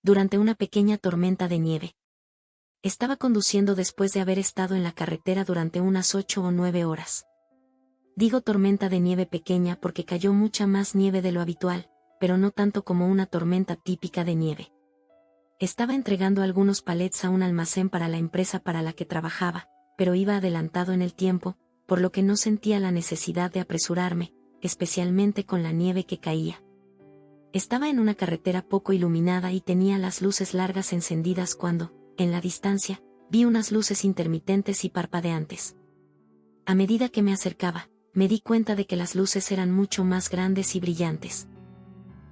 durante una pequeña tormenta de nieve. Estaba conduciendo después de haber estado en la carretera durante unas 8 o 9 horas. Digo tormenta de nieve pequeña porque cayó mucha más nieve de lo habitual, pero no tanto como una tormenta típica de nieve. Estaba entregando algunos palets a un almacén para la empresa para la que trabajaba, pero iba adelantado en el tiempo, por lo que no sentía la necesidad de apresurarme, especialmente con la nieve que caía. Estaba en una carretera poco iluminada y tenía las luces largas encendidas cuando, en la distancia, vi unas luces intermitentes y parpadeantes. A medida que me acercaba, me di cuenta de que las luces eran mucho más grandes y brillantes.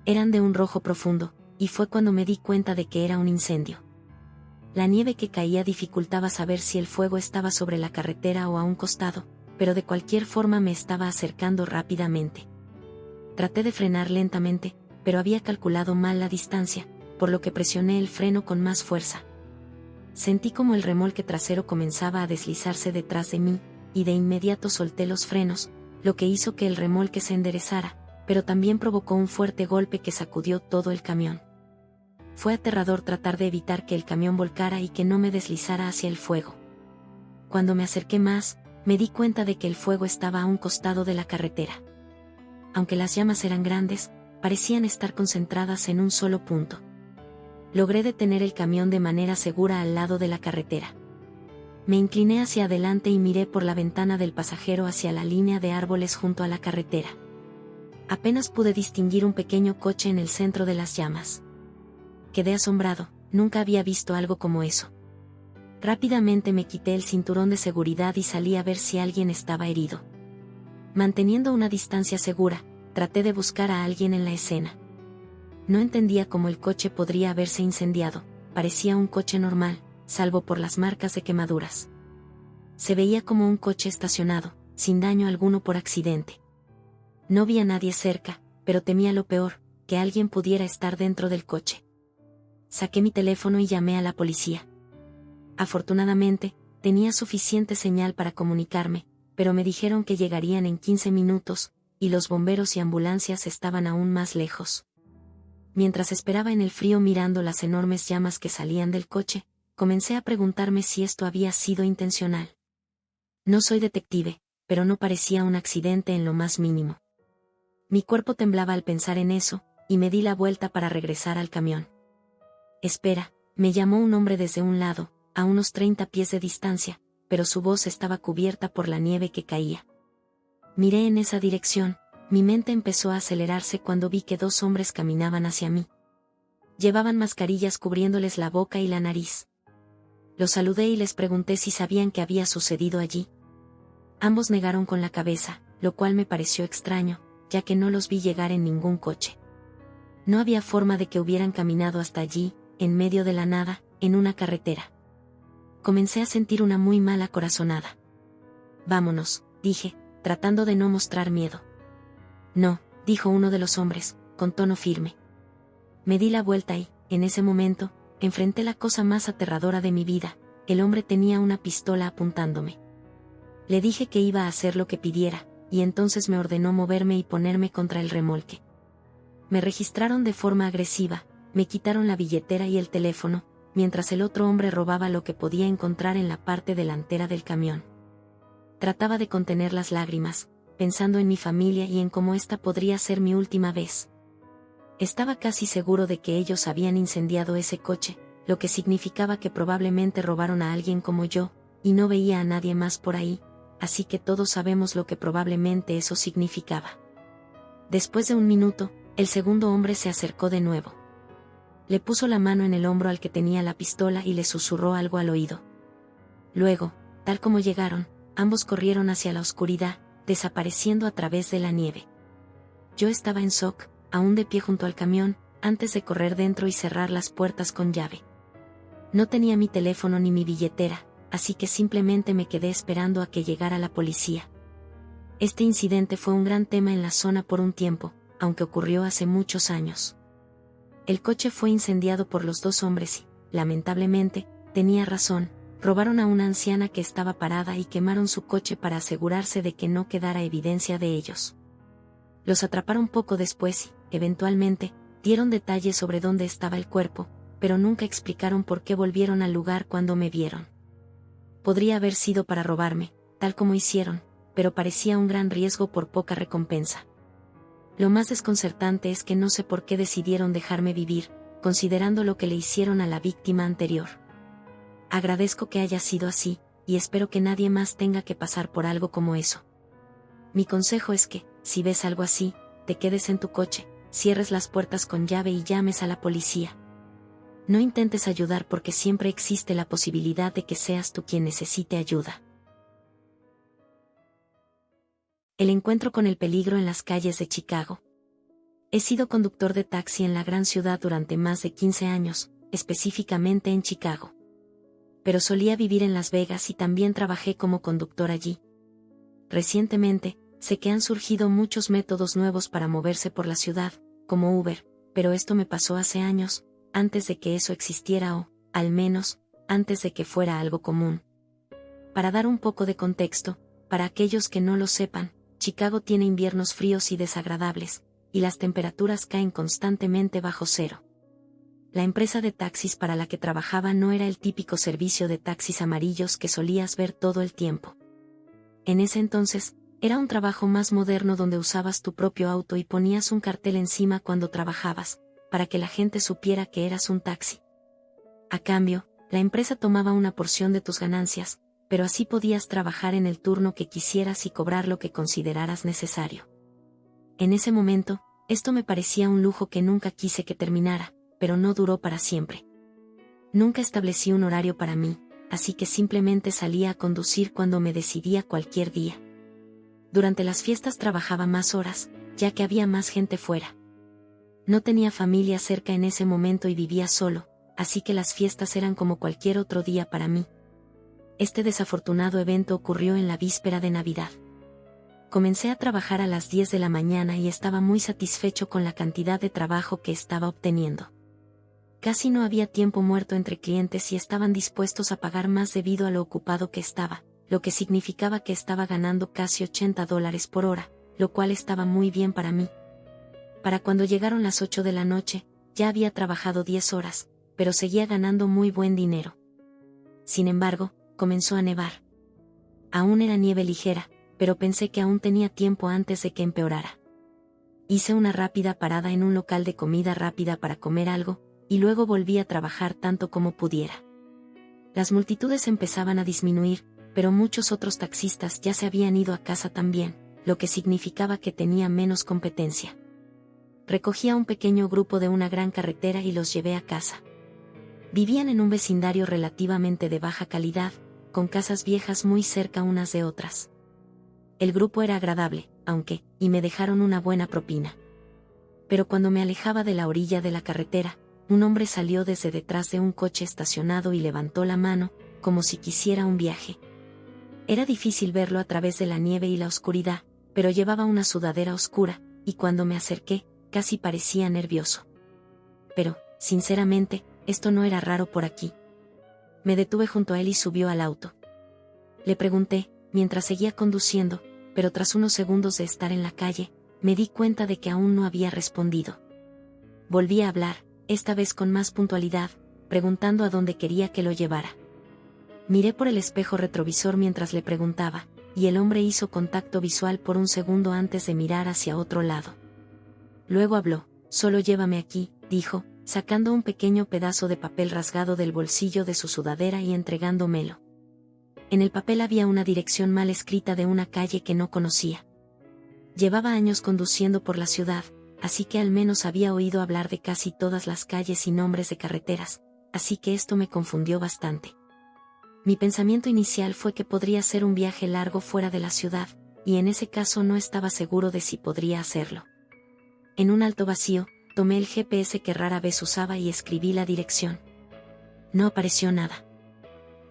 Eran de un rojo profundo, y fue cuando me di cuenta de que era un incendio. La nieve que caía dificultaba saber si el fuego estaba sobre la carretera o a un costado, pero de cualquier forma me estaba acercando rápidamente. Traté de frenar lentamente, pero había calculado mal la distancia, por lo que presioné el freno con más fuerza. Sentí como el remolque trasero comenzaba a deslizarse detrás de mí, y de inmediato solté los frenos, lo que hizo que el remolque se enderezara, pero también provocó un fuerte golpe que sacudió todo el camión. Fue aterrador tratar de evitar que el camión volcara y que no me deslizara hacia el fuego. Cuando me acerqué más, me di cuenta de que el fuego estaba a un costado de la carretera. Aunque las llamas eran grandes, parecían estar concentradas en un solo punto. Logré detener el camión de manera segura al lado de la carretera. Me incliné hacia adelante y miré por la ventana del pasajero hacia la línea de árboles junto a la carretera. Apenas pude distinguir un pequeño coche en el centro de las llamas. Quedé asombrado, nunca había visto algo como eso. Rápidamente me quité el cinturón de seguridad y salí a ver si alguien estaba herido. Manteniendo una distancia segura, traté de buscar a alguien en la escena. No entendía cómo el coche podría haberse incendiado, parecía un coche normal, salvo por las marcas de quemaduras. Se veía como un coche estacionado, sin daño alguno por accidente. No vi a nadie cerca, pero temía lo peor, que alguien pudiera estar dentro del coche. Saqué mi teléfono y llamé a la policía. Afortunadamente, tenía suficiente señal para comunicarme, pero me dijeron que llegarían en 15 minutos, y los bomberos y ambulancias estaban aún más lejos. Mientras esperaba en el frío mirando las enormes llamas que salían del coche, comencé a preguntarme si esto había sido intencional. No soy detective, pero no parecía un accidente en lo más mínimo. Mi cuerpo temblaba al pensar en eso, y me di la vuelta para regresar al camión. Espera, me llamó un hombre desde un lado, a unos 30 pies de distancia, pero su voz estaba cubierta por la nieve que caía. Miré en esa dirección, mi mente empezó a acelerarse cuando vi que 2 hombres caminaban hacia mí. Llevaban mascarillas cubriéndoles la boca y la nariz. Los saludé y les pregunté si sabían qué había sucedido allí. Ambos negaron con la cabeza, lo cual me pareció extraño, ya que no los vi llegar en ningún coche. No había forma de que hubieran caminado hasta allí, en medio de la nada, en una carretera. Comencé a sentir una muy mala corazonada. Vámonos, dije, tratando de no mostrar miedo. No, dijo uno de los hombres, con tono firme. Me di la vuelta y, en ese momento, enfrenté la cosa más aterradora de mi vida. El hombre tenía una pistola apuntándome. Le dije que iba a hacer lo que pidiera, y entonces me ordenó moverme y ponerme contra el remolque. Me registraron de forma agresiva, me quitaron la billetera y el teléfono, mientras el otro hombre robaba lo que podía encontrar en la parte delantera del camión. Trataba de contener las lágrimas, pensando en mi familia y en cómo esta podría ser mi última vez. Estaba casi seguro de que ellos habían incendiado ese coche, lo que significaba que probablemente robaron a alguien como yo, y no veía a nadie más por ahí, así que todos sabemos lo que probablemente eso significaba. Después de un minuto, el segundo hombre se acercó de nuevo. Le puso la mano en el hombro al que tenía la pistola y le susurró algo al oído. Luego, tal como llegaron, ambos corrieron hacia la oscuridad, desapareciendo a través de la nieve. Yo estaba en shock, aún de pie junto al camión, antes de correr dentro y cerrar las puertas con llave. No tenía mi teléfono ni mi billetera, así que simplemente me quedé esperando a que llegara la policía. Este incidente fue un gran tema en la zona por un tiempo, aunque ocurrió hace muchos años. El coche fue incendiado por los 2 hombres y, lamentablemente, tenía razón, robaron a una anciana que estaba parada y quemaron su coche para asegurarse de que no quedara evidencia de ellos. Los atraparon poco después y, eventualmente, dieron detalles sobre dónde estaba el cuerpo, pero nunca explicaron por qué volvieron al lugar cuando me vieron. Podría haber sido para robarme, tal como hicieron, pero parecía un gran riesgo por poca recompensa. Lo más desconcertante es que no sé por qué decidieron dejarme vivir, considerando lo que le hicieron a la víctima anterior. Agradezco que haya sido así, y espero que nadie más tenga que pasar por algo como eso. Mi consejo es que, si ves algo así, te quedes en tu coche, cierres las puertas con llave y llames a la policía. No intentes ayudar porque siempre existe la posibilidad de que seas tú quien necesite ayuda. El encuentro con el peligro en las calles de Chicago. He sido conductor de taxi en la gran ciudad durante más de 15 años, específicamente en Chicago. Pero solía vivir en Las Vegas y también trabajé como conductor allí. Recientemente, sé que han surgido muchos métodos nuevos para moverse por la ciudad, como Uber, pero esto me pasó hace años, antes de que eso existiera o, al menos, antes de que fuera algo común. Para dar un poco de contexto, para aquellos que no lo sepan, Chicago tiene inviernos fríos y desagradables, y las temperaturas caen constantemente bajo cero. La empresa de taxis para la que trabajaba no era el típico servicio de taxis amarillos que solías ver todo el tiempo. En ese entonces, era un trabajo más moderno donde usabas tu propio auto y ponías un cartel encima cuando trabajabas, para que la gente supiera que eras un taxi. A cambio, la empresa tomaba una porción de tus ganancias, pero así podías trabajar en el turno que quisieras y cobrar lo que consideraras necesario. En ese momento, esto me parecía un lujo que nunca quise que terminara, pero no duró para siempre. Nunca establecí un horario para mí, así que simplemente salía a conducir cuando me decidía cualquier día. Durante las fiestas trabajaba más horas, ya que había más gente fuera. No tenía familia cerca en ese momento y vivía solo, así que las fiestas eran como cualquier otro día para mí. Este desafortunado evento ocurrió en la víspera de Navidad. Comencé a trabajar a las 10 de la mañana y estaba muy satisfecho con la cantidad de trabajo que estaba obteniendo. Casi no había tiempo muerto entre clientes y estaban dispuestos a pagar más debido a lo ocupado que estaba, lo que significaba que estaba ganando casi $80 por hora, lo cual estaba muy bien para mí. Para cuando llegaron las 8 de la noche, ya había trabajado 10 horas, pero seguía ganando muy buen dinero. Sin embargo, comenzó a nevar. Aún era nieve ligera, pero pensé que aún tenía tiempo antes de que empeorara. Hice una rápida parada en un local de comida rápida para comer algo, y luego volví a trabajar tanto como pudiera. Las multitudes empezaban a disminuir, pero muchos otros taxistas ya se habían ido a casa también, lo que significaba que tenía menos competencia. Recogí a un pequeño grupo de una gran carretera y los llevé a casa. Vivían en un vecindario relativamente de baja calidad, con casas viejas muy cerca unas de otras. El grupo era agradable, y me dejaron una buena propina. Pero cuando me alejaba de la orilla de la carretera, un hombre salió desde detrás de un coche estacionado y levantó la mano, como si quisiera un viaje. Era difícil verlo a través de la nieve y la oscuridad, pero llevaba una sudadera oscura, y cuando me acerqué, casi parecía nervioso. Pero, sinceramente, esto no era raro por aquí. Me detuve junto a él y subió al auto. Le pregunté, mientras seguía conduciendo, pero tras unos segundos de estar en la calle, me di cuenta de que aún no había respondido. Volví a hablar, esta vez con más puntualidad, preguntando a dónde quería que lo llevara. Miré por el espejo retrovisor mientras le preguntaba, y el hombre hizo contacto visual por un segundo antes de mirar hacia otro lado. Luego habló, «Solo llévame aquí», dijo, sacando un pequeño pedazo de papel rasgado del bolsillo de su sudadera y entregándomelo. En el papel había una dirección mal escrita de una calle que no conocía. Llevaba años conduciendo por la ciudad, así que al menos había oído hablar de casi todas las calles y nombres de carreteras, así que esto me confundió bastante. Mi pensamiento inicial fue que podría ser un viaje largo fuera de la ciudad, y en ese caso no estaba seguro de si podría hacerlo. En un alto vacío, tomé el GPS que rara vez usaba y escribí la dirección. No apareció nada.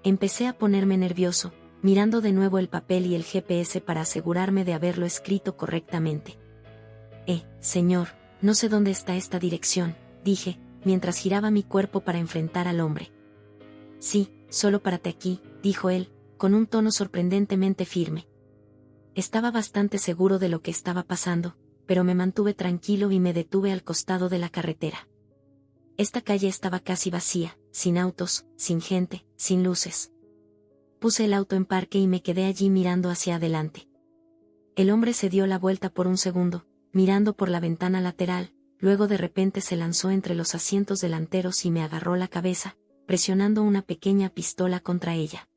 Empecé a ponerme nervioso, mirando de nuevo el papel y el GPS para asegurarme de haberlo escrito correctamente. Señor, no sé dónde está esta dirección», dije, mientras giraba mi cuerpo para enfrentar al hombre. «Sí, solo párate aquí», dijo él, con un tono sorprendentemente firme. Estaba bastante seguro de lo que estaba pasando, pero me mantuve tranquilo y me detuve al costado de la carretera. Esta calle estaba casi vacía, sin autos, sin gente, sin luces. Puse el auto en parque y me quedé allí mirando hacia adelante. El hombre se dio la vuelta por un segundo, mirando por la ventana lateral, luego de repente se lanzó entre los asientos delanteros y me agarró la cabeza, presionando una pequeña pistola contra ella.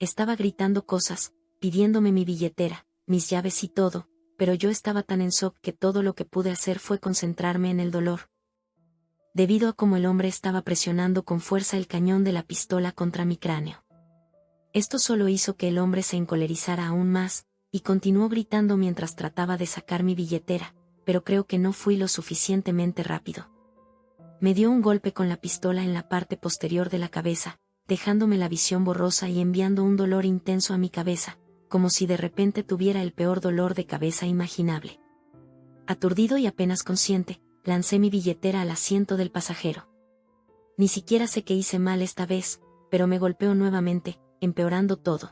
Estaba gritando cosas, pidiéndome mi billetera, mis llaves y todo, pero yo estaba tan en shock que todo lo que pude hacer fue concentrarme en el dolor. Debido a cómo el hombre estaba presionando con fuerza el cañón de la pistola contra mi cráneo. Esto solo hizo que el hombre se encolerizara aún más, y continuó gritando mientras trataba de sacar mi billetera, pero creo que no fui lo suficientemente rápido. Me dio un golpe con la pistola en la parte posterior de la cabeza, dejándome la visión borrosa y enviando un dolor intenso a mi cabeza, como si de repente tuviera el peor dolor de cabeza imaginable. Aturdido y apenas consciente, lancé mi billetera al asiento del pasajero. Ni siquiera sé qué hice mal esta vez, pero me golpeó nuevamente, empeorando todo.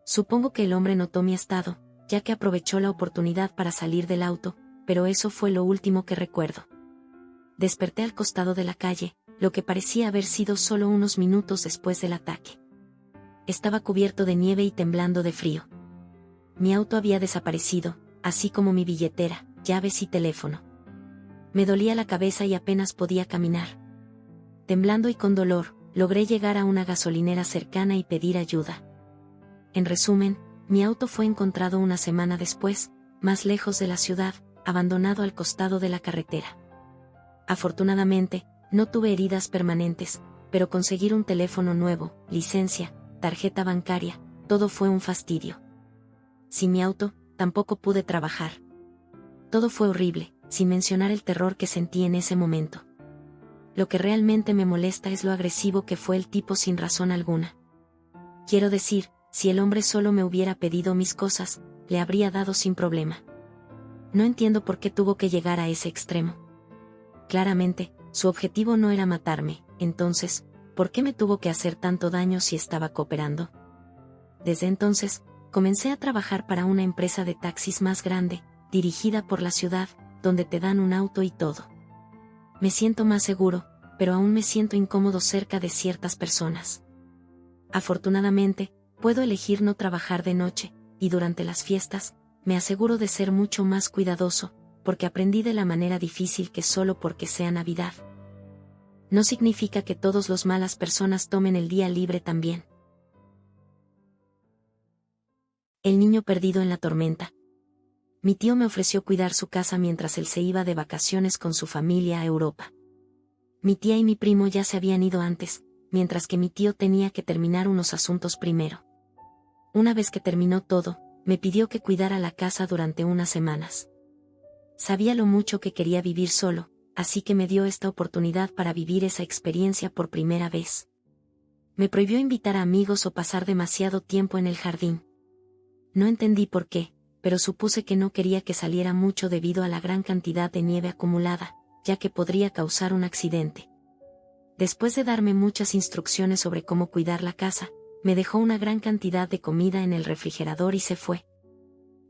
Supongo que el hombre notó mi estado, ya que aprovechó la oportunidad para salir del auto, pero eso fue lo último que recuerdo. Desperté al costado de la calle, lo que parecía haber sido solo unos minutos después del ataque. Estaba cubierto de nieve y temblando de frío. Mi auto había desaparecido, así como mi billetera, llaves y teléfono. Me dolía la cabeza y apenas podía caminar. Temblando y con dolor, logré llegar a una gasolinera cercana y pedir ayuda. En resumen, mi auto fue encontrado una semana después, más lejos de la ciudad, abandonado al costado de la carretera. Afortunadamente, no tuve heridas permanentes, pero conseguir un teléfono nuevo, licencia, tarjeta bancaria, todo fue un fastidio. Sin mi auto, tampoco pude trabajar. Todo fue horrible, sin mencionar el terror que sentí en ese momento. Lo que realmente me molesta es lo agresivo que fue el tipo sin razón alguna. Quiero decir, si el hombre solo me hubiera pedido mis cosas, le habría dado sin problema. No entiendo por qué tuvo que llegar a ese extremo. Claramente, su objetivo no era matarme, entonces, ¿por qué me tuvo que hacer tanto daño si estaba cooperando? Desde entonces, comencé a trabajar para una empresa de taxis más grande, dirigida por la ciudad, donde te dan un auto y todo. Me siento más seguro, pero aún me siento incómodo cerca de ciertas personas. Afortunadamente, puedo elegir no trabajar de noche, y durante las fiestas, me aseguro de ser mucho más cuidadoso, porque aprendí de la manera difícil que solo porque sea Navidad no significa que todos los malas personas tomen el día libre también. El niño perdido en la tormenta. Mi tío me ofreció cuidar su casa mientras él se iba de vacaciones con su familia a Europa. Mi tía y mi primo ya se habían ido antes, mientras que mi tío tenía que terminar unos asuntos primero. Una vez que terminó todo, me pidió que cuidara la casa durante unas semanas. Sabía lo mucho que quería vivir solo, así que me dio esta oportunidad para vivir esa experiencia por primera vez. Me prohibió invitar a amigos o pasar demasiado tiempo en el jardín. No entendí por qué, pero supuse que no quería que saliera mucho debido a la gran cantidad de nieve acumulada, ya que podría causar un accidente. Después de darme muchas instrucciones sobre cómo cuidar la casa, me dejó una gran cantidad de comida en el refrigerador y se fue.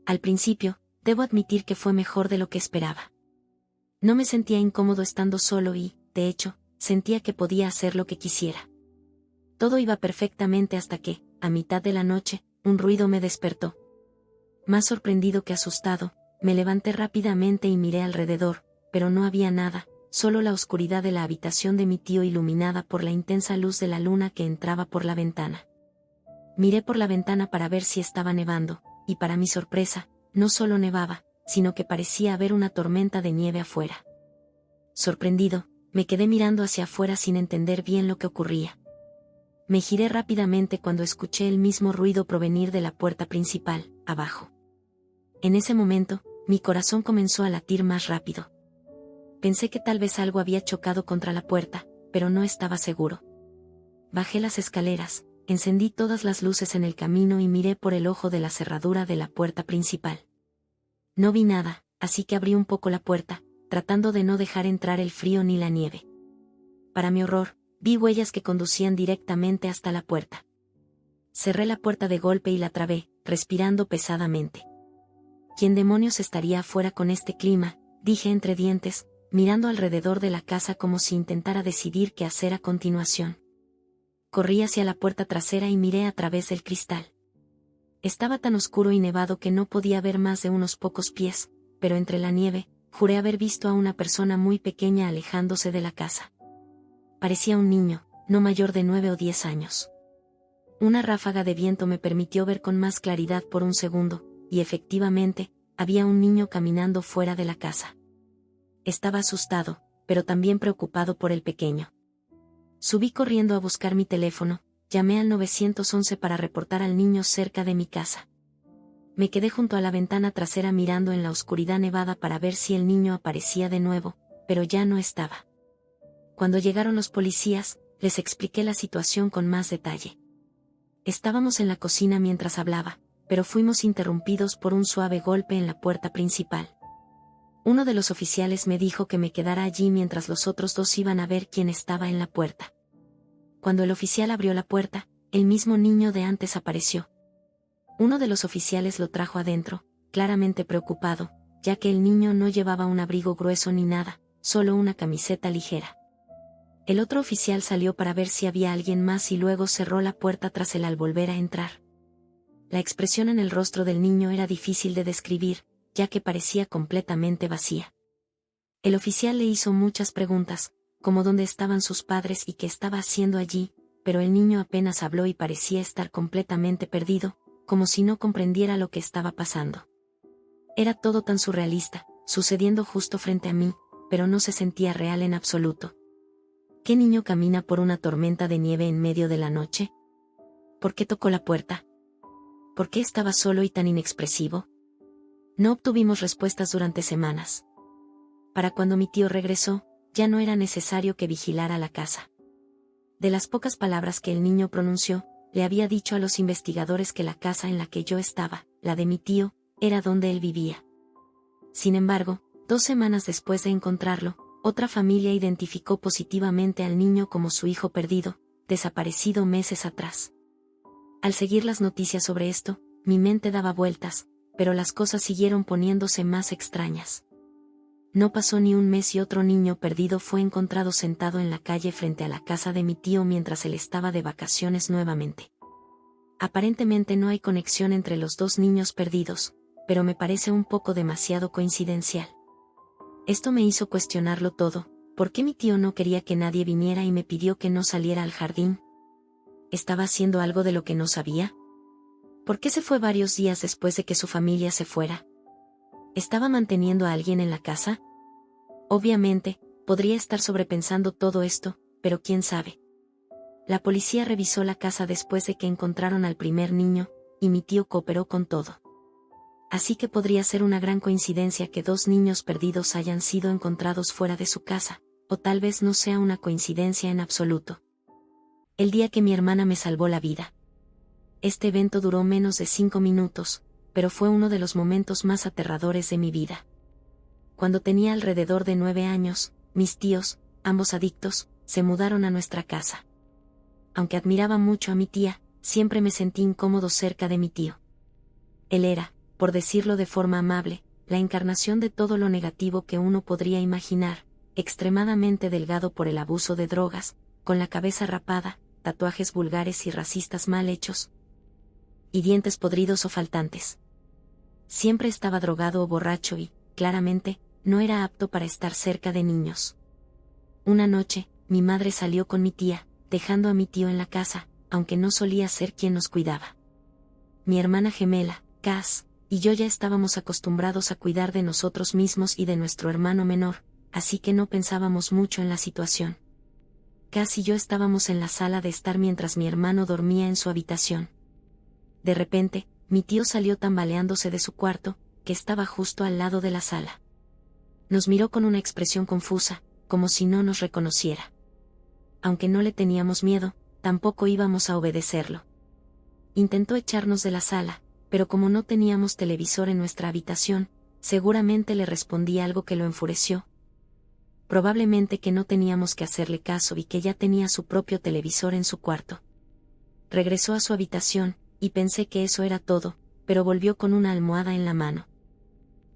Al principio, debo admitir que fue mejor de lo que esperaba. No me sentía incómodo estando solo y, de hecho, sentía que podía hacer lo que quisiera. Todo iba perfectamente hasta que, a mitad de la noche, un ruido me despertó. Más sorprendido que asustado, me levanté rápidamente y miré alrededor, pero no había nada, solo la oscuridad de la habitación de mi tío iluminada por la intensa luz de la luna que entraba por la ventana. Miré por la ventana para ver si estaba nevando, y para mi sorpresa, no solo nevaba, sino que parecía haber una tormenta de nieve afuera. Sorprendido, me quedé mirando hacia afuera sin entender bien lo que ocurría. Me giré rápidamente cuando escuché el mismo ruido provenir de la puerta principal, abajo. En ese momento, mi corazón comenzó a latir más rápido. Pensé que tal vez algo había chocado contra la puerta, pero no estaba seguro. Bajé las escaleras, encendí todas las luces en el camino y miré por el ojo de la cerradura de la puerta principal. No vi nada, así que abrí un poco la puerta, tratando de no dejar entrar el frío ni la nieve. Para mi horror, vi huellas que conducían directamente hasta la puerta. Cerré la puerta de golpe y la trabé, respirando pesadamente. ¿Quién demonios estaría afuera con este clima?, dije entre dientes, mirando alrededor de la casa como si intentara decidir qué hacer a continuación. Corrí hacia la puerta trasera y miré a través del cristal. Estaba tan oscuro y nevado que no podía ver más de unos pocos pies, pero entre la nieve, juré haber visto a una persona muy pequeña alejándose de la casa. Parecía un niño, no mayor de 9 o 10 años. Una ráfaga de viento me permitió ver con más claridad por un segundo, y efectivamente, había un niño caminando fuera de la casa. Estaba asustado, pero también preocupado por el pequeño. Subí corriendo a buscar mi teléfono, llamé al 911 para reportar al niño cerca de mi casa. Me quedé junto a la ventana trasera mirando en la oscuridad nevada para ver si el niño aparecía de nuevo, pero ya no estaba. Cuando llegaron los policías, les expliqué la situación con más detalle. Estábamos en la cocina mientras hablaba, pero fuimos interrumpidos por un suave golpe en la puerta principal. Uno de los oficiales me dijo que me quedara allí mientras los otros dos iban a ver quién estaba en la puerta. Cuando el oficial abrió la puerta, el mismo niño de antes apareció. Uno de los oficiales lo trajo adentro, claramente preocupado, ya que el niño no llevaba un abrigo grueso ni nada, solo una camiseta ligera. El otro oficial salió para ver si había alguien más y luego cerró la puerta tras él al volver a entrar. La expresión en el rostro del niño era difícil de describir, ya que parecía completamente vacía. El oficial le hizo muchas preguntas, como dónde estaban sus padres y qué estaba haciendo allí, pero el niño apenas habló y parecía estar completamente perdido, como si no comprendiera lo que estaba pasando. Era todo tan surrealista, sucediendo justo frente a mí, pero no se sentía real en absoluto. ¿Qué niño camina por una tormenta de nieve en medio de la noche? ¿Por qué tocó la puerta? ¿Por qué estaba solo y tan inexpresivo? No obtuvimos respuestas durante semanas. Para cuando mi tío regresó, ya no era necesario que vigilara la casa. De las pocas palabras que el niño pronunció, le había dicho a los investigadores que la casa en la que yo estaba, la de mi tío, era donde él vivía. Sin embargo, 2 semanas después de encontrarlo, otra familia identificó positivamente al niño como su hijo perdido, desaparecido meses atrás. Al seguir las noticias sobre esto, mi mente daba vueltas, pero las cosas siguieron poniéndose más extrañas. No pasó ni un mes y otro niño perdido fue encontrado sentado en la calle frente a la casa de mi tío mientras él estaba de vacaciones nuevamente. Aparentemente no hay conexión entre los dos niños perdidos, pero me parece un poco demasiado coincidencial. Esto me hizo cuestionarlo todo. ¿Por qué mi tío no quería que nadie viniera y me pidió que no saliera al jardín? ¿Estaba haciendo algo de lo que no sabía? ¿Por qué se fue varios días después de que su familia se fuera? ¿Estaba manteniendo a alguien en la casa? Obviamente, podría estar sobrepensando todo esto, pero quién sabe. La policía revisó la casa después de que encontraron al primer niño, y mi tío cooperó con todo. Así que podría ser una gran coincidencia que 2 niños perdidos hayan sido encontrados fuera de su casa, o tal vez no sea una coincidencia en absoluto. El día que mi hermana me salvó la vida. Este evento duró menos de 5 minutos, pero fue uno de los momentos más aterradores de mi vida. Cuando tenía alrededor de 9 años, mis tíos, ambos adictos, se mudaron a nuestra casa. Aunque admiraba mucho a mi tía, siempre me sentí incómodo cerca de mi tío. Él era, por decirlo de forma amable, la encarnación de todo lo negativo que uno podría imaginar, extremadamente delgado por el abuso de drogas, con la cabeza rapada, tatuajes vulgares y racistas mal hechos, y dientes podridos o faltantes. Siempre estaba drogado o borracho y, claramente, no era apto para estar cerca de niños. Una noche, mi madre salió con mi tía, dejando a mi tío en la casa, aunque no solía ser quien nos cuidaba. Mi hermana gemela, Cass, y yo ya estábamos acostumbrados a cuidar de nosotros mismos y de nuestro hermano menor, así que no pensábamos mucho en la situación. Cass y yo estábamos en la sala de estar mientras mi hermano dormía en su habitación. De repente, mi tío salió tambaleándose de su cuarto, que estaba justo al lado de la sala. Nos miró con una expresión confusa, como si no nos reconociera. Aunque no le teníamos miedo, tampoco íbamos a obedecerlo. Intentó echarnos de la sala, pero como no teníamos televisor en nuestra habitación, seguramente le respondí algo que lo enfureció. Probablemente que no teníamos que hacerle caso y que ya tenía su propio televisor en su cuarto. Regresó a su habitación, y pensé que eso era todo, pero volvió con una almohada en la mano.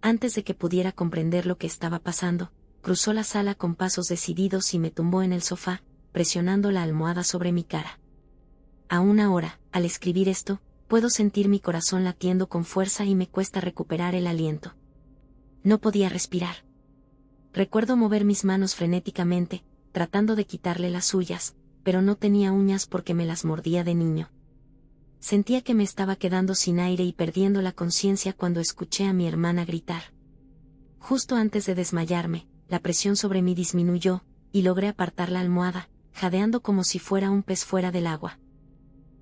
Antes de que pudiera comprender lo que estaba pasando, cruzó la sala con pasos decididos y me tumbó en el sofá, presionando la almohada sobre mi cara. Aún ahora, al escribir esto, puedo sentir mi corazón latiendo con fuerza y me cuesta recuperar el aliento. No podía respirar. Recuerdo mover mis manos frenéticamente, tratando de quitarle las suyas, pero no tenía uñas porque me las mordía de niño. Sentía que me estaba quedando sin aire y perdiendo la conciencia cuando escuché a mi hermana gritar. Justo antes de desmayarme, la presión sobre mí disminuyó, y logré apartar la almohada, jadeando como si fuera un pez fuera del agua.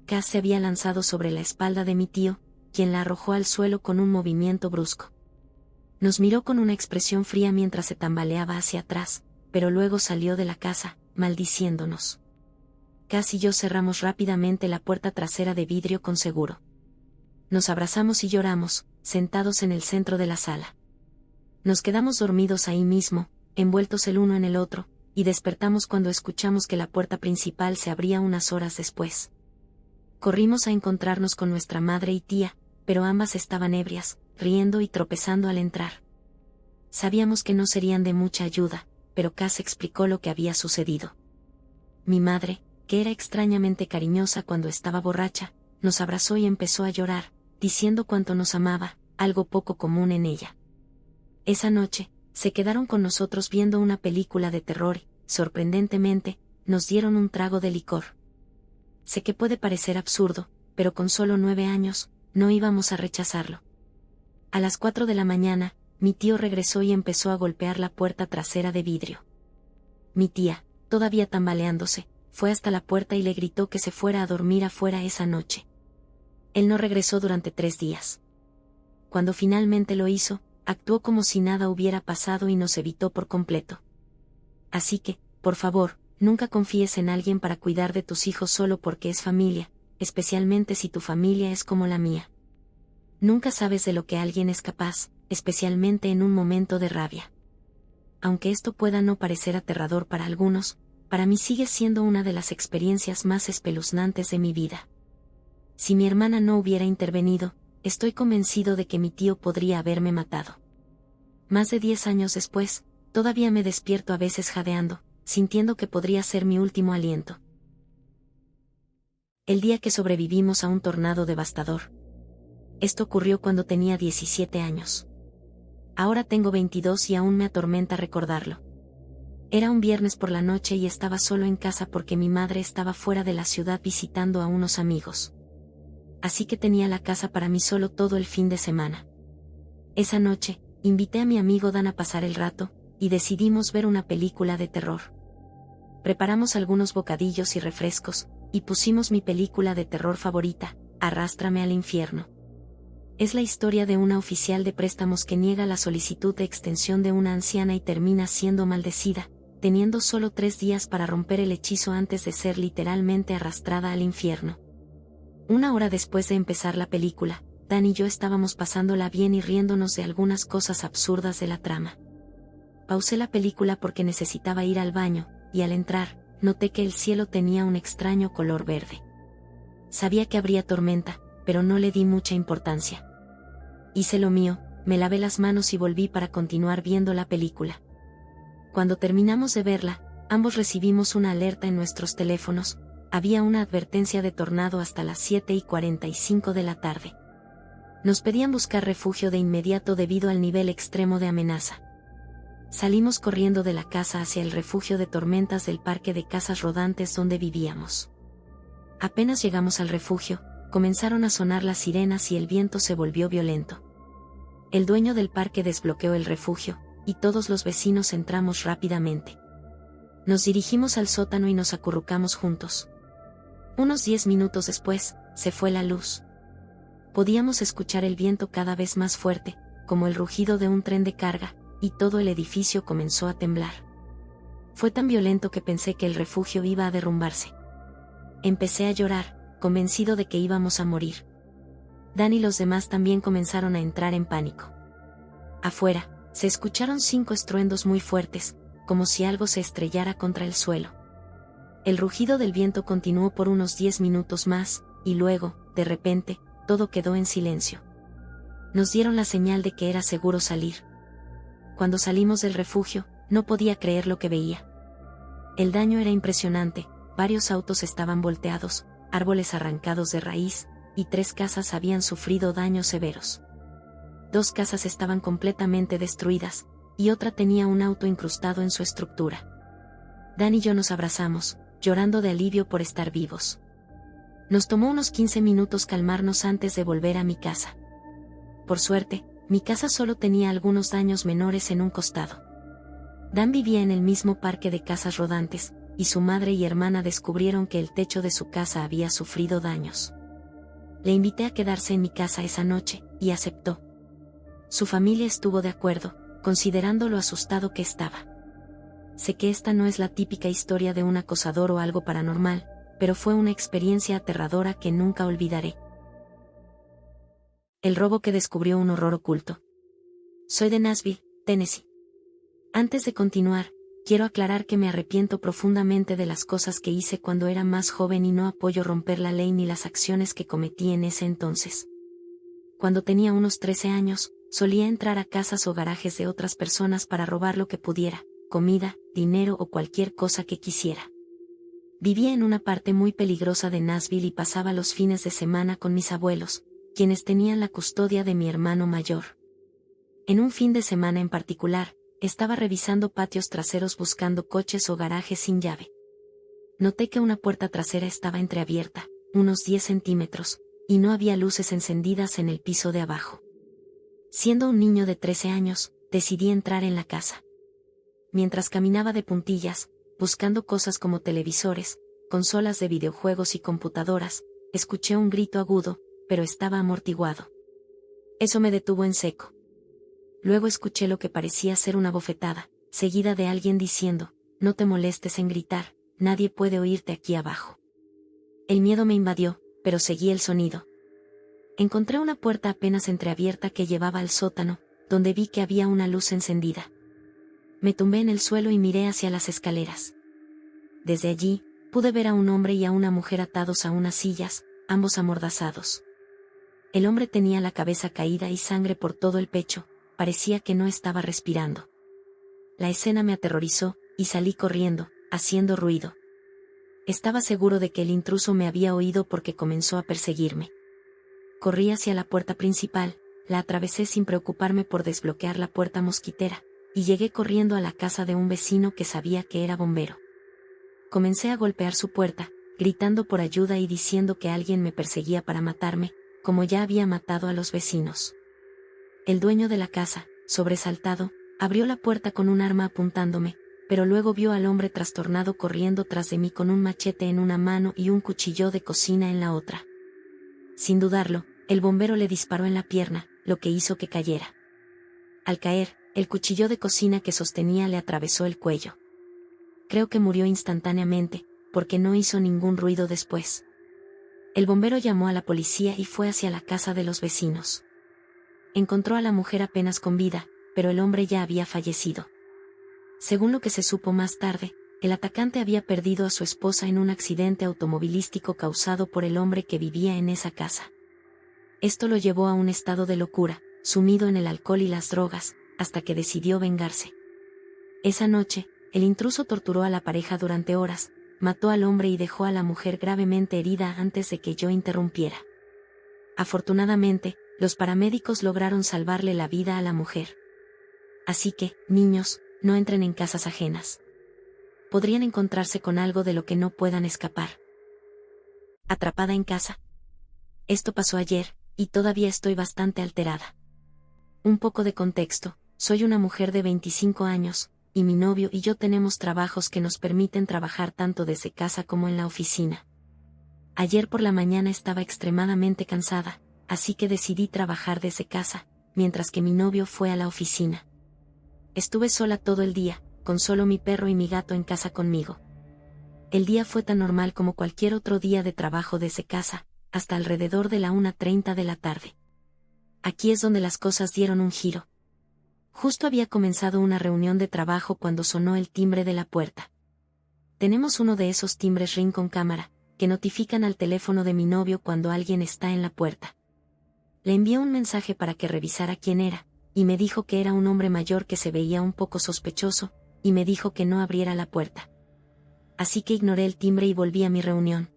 Cass se había lanzado sobre la espalda de mi tío, quien la arrojó al suelo con un movimiento brusco. Nos miró con una expresión fría mientras se tambaleaba hacia atrás, pero luego salió de la casa, maldiciéndonos. Cass y yo cerramos rápidamente la puerta trasera de vidrio con seguro. Nos abrazamos y lloramos, sentados en el centro de la sala. Nos quedamos dormidos ahí mismo, envueltos el uno en el otro, y despertamos cuando escuchamos que la puerta principal se abría unas horas después. Corrimos a encontrarnos con nuestra madre y tía, pero ambas estaban ebrias, riendo y tropezando al entrar. Sabíamos que no serían de mucha ayuda, pero Cass explicó lo que había sucedido. Mi madre, que era extrañamente cariñosa cuando estaba borracha, nos abrazó y empezó a llorar, diciendo cuánto nos amaba, algo poco común en ella. Esa noche, se quedaron con nosotros viendo una película de terror y, sorprendentemente, nos dieron un trago de licor. Sé que puede parecer absurdo, pero con solo 9 años, no íbamos a rechazarlo. A las 4 de la mañana, mi tío regresó y empezó a golpear la puerta trasera de vidrio. Mi tía, todavía tambaleándose, fue hasta la puerta y le gritó que se fuera a dormir afuera esa noche. Él no regresó durante 3 días. Cuando finalmente lo hizo, actuó como si nada hubiera pasado y nos evitó por completo. Así que, por favor, nunca confíes en alguien para cuidar de tus hijos solo porque es familia, especialmente si tu familia es como la mía. Nunca sabes de lo que alguien es capaz, especialmente en un momento de rabia. Aunque esto pueda no parecer aterrador para algunos, para mí sigue siendo una de las experiencias más espeluznantes de mi vida. Si mi hermana no hubiera intervenido, estoy convencido de que mi tío podría haberme matado. Más de 10 años después, todavía me despierto a veces jadeando, sintiendo que podría ser mi último aliento. El día que sobrevivimos a un tornado devastador. Esto ocurrió cuando tenía 17 años. Ahora tengo 22 y aún me atormenta recordarlo. Era un viernes por la noche y estaba solo en casa porque mi madre estaba fuera de la ciudad visitando a unos amigos. Así que tenía la casa para mí solo todo el fin de semana. Esa noche, invité a mi amigo Dan a pasar el rato, y decidimos ver una película de terror. Preparamos algunos bocadillos y refrescos, y pusimos mi película de terror favorita, Arrástrame al infierno. Es la historia de una oficial de préstamos que niega la solicitud de extensión de una anciana y termina siendo maldecida, teniendo solo 3 días para romper el hechizo antes de ser literalmente arrastrada al infierno. Una hora después de empezar la película, Dan y yo estábamos pasándola bien y riéndonos de algunas cosas absurdas de la trama. Pausé la película porque necesitaba ir al baño, y al entrar, noté que el cielo tenía un extraño color verde. Sabía que habría tormenta, pero no le di mucha importancia. Hice lo mío, me lavé las manos y volví para continuar viendo la película. Cuando terminamos de verla, ambos recibimos una alerta en nuestros teléfonos. Había una advertencia de tornado hasta las 7:45 de la tarde. Nos pedían buscar refugio de inmediato debido al nivel extremo de amenaza. Salimos corriendo de la casa hacia el refugio de tormentas del parque de casas rodantes donde vivíamos. Apenas llegamos al refugio, comenzaron a sonar las sirenas y el viento se volvió violento. El dueño del parque desbloqueó el refugio, y todos los vecinos entramos rápidamente. Nos dirigimos al sótano y nos acurrucamos juntos. Unos 10 minutos después, se fue la luz. Podíamos escuchar el viento cada vez más fuerte, como el rugido de un tren de carga, y todo el edificio comenzó a temblar. Fue tan violento que pensé que el refugio iba a derrumbarse. Empecé a llorar, convencido de que íbamos a morir. Dan y los demás también comenzaron a entrar en pánico. Afuera, se escucharon 5 estruendos muy fuertes, como si algo se estrellara contra el suelo. El rugido del viento continuó por unos 10 minutos más, y luego, de repente, todo quedó en silencio. Nos dieron la señal de que era seguro salir. Cuando salimos del refugio, no podía creer lo que veía. El daño era impresionante, varios autos estaban volteados, árboles arrancados de raíz, y 3 casas habían sufrido daños severos. 2 casas estaban completamente destruidas, y otra tenía un auto incrustado en su estructura. Dan y yo nos abrazamos, llorando de alivio por estar vivos. Nos tomó unos 15 minutos calmarnos antes de volver a mi casa. Por suerte, mi casa solo tenía algunos daños menores en un costado. Dan vivía en el mismo parque de casas rodantes, y su madre y hermana descubrieron que el techo de su casa había sufrido daños. Le invité a quedarse en mi casa esa noche, y aceptó. Su familia estuvo de acuerdo, considerando lo asustado que estaba. Sé que esta no es la típica historia de un acosador o algo paranormal, pero fue una experiencia aterradora que nunca olvidaré. El robo que descubrió un horror oculto. Soy de Nashville, Tennessee. Antes de continuar, quiero aclarar que me arrepiento profundamente de las cosas que hice cuando era más joven y no apoyo romper la ley ni las acciones que cometí en ese entonces. Cuando tenía unos 13 años, solía entrar a casas o garajes de otras personas para robar lo que pudiera, comida, dinero o cualquier cosa que quisiera. Vivía en una parte muy peligrosa de Nashville y pasaba los fines de semana con mis abuelos, quienes tenían la custodia de mi hermano mayor. En un fin de semana en particular, estaba revisando patios traseros buscando coches o garajes sin llave. Noté que una puerta trasera estaba entreabierta, unos 10 centímetros, y no había luces encendidas en el piso de abajo. Siendo un niño de 13 años, decidí entrar en la casa. Mientras caminaba de puntillas, buscando cosas como televisores, consolas de videojuegos y computadoras, escuché un grito agudo, pero estaba amortiguado. Eso me detuvo en seco. Luego escuché lo que parecía ser una bofetada, seguida de alguien diciendo, «No te molestes en gritar, nadie puede oírte aquí abajo». El miedo me invadió, pero seguí el sonido. Encontré una puerta apenas entreabierta que llevaba al sótano, donde vi que había una luz encendida. Me tumbé en el suelo y miré hacia las escaleras. Desde allí, pude ver a un hombre y a una mujer atados a unas sillas, ambos amordazados. El hombre tenía la cabeza caída y sangre por todo el pecho, parecía que no estaba respirando. La escena me aterrorizó, y salí corriendo, haciendo ruido. Estaba seguro de que el intruso me había oído porque comenzó a perseguirme. Corrí hacia la puerta principal, la atravesé sin preocuparme por desbloquear la puerta mosquitera, y llegué corriendo a la casa de un vecino que sabía que era bombero. Comencé a golpear su puerta, gritando por ayuda y diciendo que alguien me perseguía para matarme, como ya había matado a los vecinos. El dueño de la casa, sobresaltado, abrió la puerta con un arma apuntándome, pero luego vio al hombre trastornado corriendo tras de mí con un machete en una mano y un cuchillo de cocina en la otra. Sin dudarlo, el bombero le disparó en la pierna, lo que hizo que cayera. Al caer, el cuchillo de cocina que sostenía le atravesó el cuello. Creo que murió instantáneamente, porque no hizo ningún ruido después. El bombero llamó a la policía y fue hacia la casa de los vecinos. Encontró a la mujer apenas con vida, pero el hombre ya había fallecido. Según lo que se supo más tarde, el atacante había perdido a su esposa en un accidente automovilístico causado por el hombre que vivía en esa casa. Esto lo llevó a un estado de locura, sumido en el alcohol y las drogas, hasta que decidió vengarse. Esa noche, el intruso torturó a la pareja durante horas, mató al hombre y dejó a la mujer gravemente herida antes de que yo interrumpiera. Afortunadamente, los paramédicos lograron salvarle la vida a la mujer. Así que, niños, no entren en casas ajenas. Podrían encontrarse con algo de lo que no puedan escapar. Atrapada en casa. Esto pasó ayer, y todavía estoy bastante alterada. Un poco de contexto, soy una mujer de 25 años, y mi novio y yo tenemos trabajos que nos permiten trabajar tanto desde casa como en la oficina. Ayer por la mañana estaba extremadamente cansada, así que decidí trabajar desde casa, mientras que mi novio fue a la oficina. Estuve sola todo el día, con solo mi perro y mi gato en casa conmigo. El día fue tan normal como cualquier otro día de trabajo desde casa, hasta alrededor de la 1:30 de la tarde. Aquí es donde las cosas dieron un giro. Justo había comenzado una reunión de trabajo cuando sonó el timbre de la puerta. Tenemos uno de esos timbres Ring con cámara, que notifican al teléfono de mi novio cuando alguien está en la puerta. Le envié un mensaje para que revisara quién era, y me dijo que era un hombre mayor que se veía un poco sospechoso, y me dijo que no abriera la puerta. Así que ignoré el timbre y volví a mi reunión.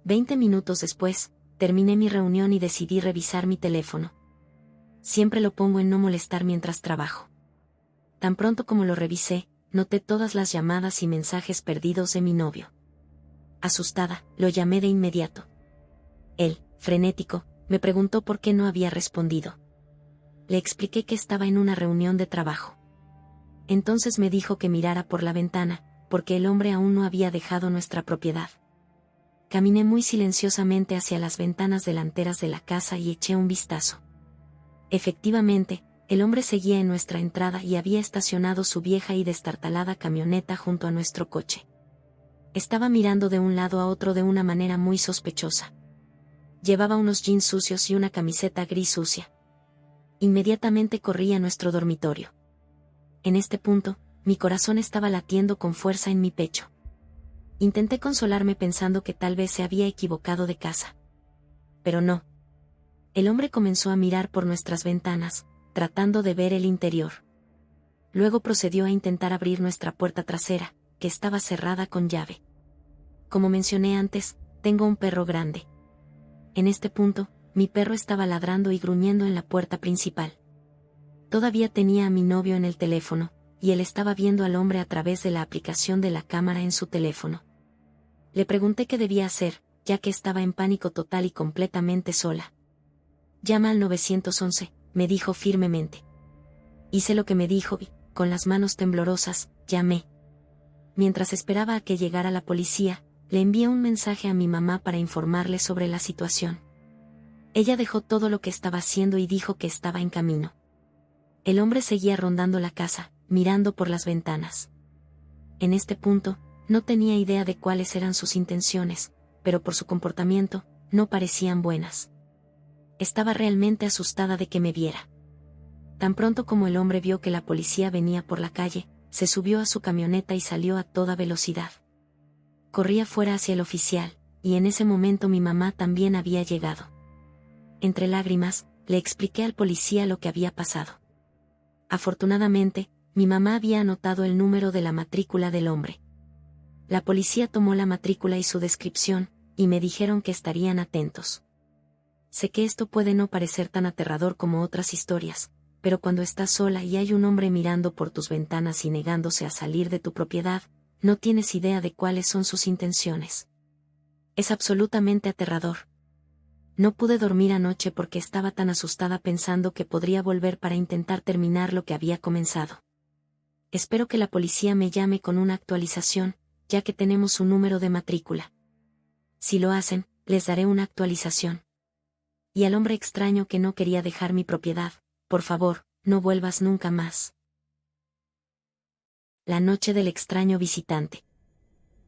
20 minutos después, terminé mi reunión y decidí revisar mi teléfono. Siempre lo pongo en no molestar mientras trabajo. Tan pronto como lo revisé, noté todas las llamadas y mensajes perdidos de mi novio. Asustada, lo llamé de inmediato. Él, frenético, me preguntó por qué no había respondido. Le expliqué que estaba en una reunión de trabajo. Entonces me dijo que mirara por la ventana, porque el hombre aún no había dejado nuestra propiedad. Caminé muy silenciosamente hacia las ventanas delanteras de la casa y eché un vistazo. Efectivamente, el hombre seguía en nuestra entrada y había estacionado su vieja y destartalada camioneta junto a nuestro coche. Estaba mirando de un lado a otro de una manera muy sospechosa. Llevaba unos jeans sucios y una camiseta gris sucia. Inmediatamente corrí a nuestro dormitorio. En este punto, mi corazón estaba latiendo con fuerza en mi pecho. Intenté consolarme pensando que tal vez se había equivocado de casa. Pero no. El hombre comenzó a mirar por nuestras ventanas, tratando de ver el interior. Luego procedió a intentar abrir nuestra puerta trasera, que estaba cerrada con llave. Como mencioné antes, tengo un perro grande. En este punto, mi perro estaba ladrando y gruñendo en la puerta principal. Todavía tenía a mi novio en el teléfono, y él estaba viendo al hombre a través de la aplicación de la cámara en su teléfono. Le pregunté qué debía hacer, ya que estaba en pánico total y completamente sola. «Llama al 911», me dijo firmemente. Hice lo que me dijo y, con las manos temblorosas, llamé. Mientras esperaba a que llegara la policía, le envié un mensaje a mi mamá para informarle sobre la situación. Ella dejó todo lo que estaba haciendo y dijo que estaba en camino. El hombre seguía rondando la casa, mirando por las ventanas. En este punto, no tenía idea de cuáles eran sus intenciones, pero por su comportamiento, no parecían buenas. Estaba realmente asustada de que me viera. Tan pronto como el hombre vio que la policía venía por la calle, se subió a su camioneta y salió a toda velocidad. Corrí afuera hacia el oficial, y en ese momento mi mamá también había llegado. Entre lágrimas, le expliqué al policía lo que había pasado. Afortunadamente, mi mamá había anotado el número de la matrícula del hombre. La policía tomó la matrícula y su descripción, y me dijeron que estarían atentos. Sé que esto puede no parecer tan aterrador como otras historias, pero cuando estás sola y hay un hombre mirando por tus ventanas y negándose a salir de tu propiedad, no tienes idea de cuáles son sus intenciones. Es absolutamente aterrador. No pude dormir anoche porque estaba tan asustada pensando que podría volver para intentar terminar lo que había comenzado. Espero que la policía me llame con una actualización, ya que tenemos su número de matrícula. Si lo hacen, les daré una actualización. Y al hombre extraño que no quería dejar mi propiedad, por favor, no vuelvas nunca más. La noche del extraño visitante.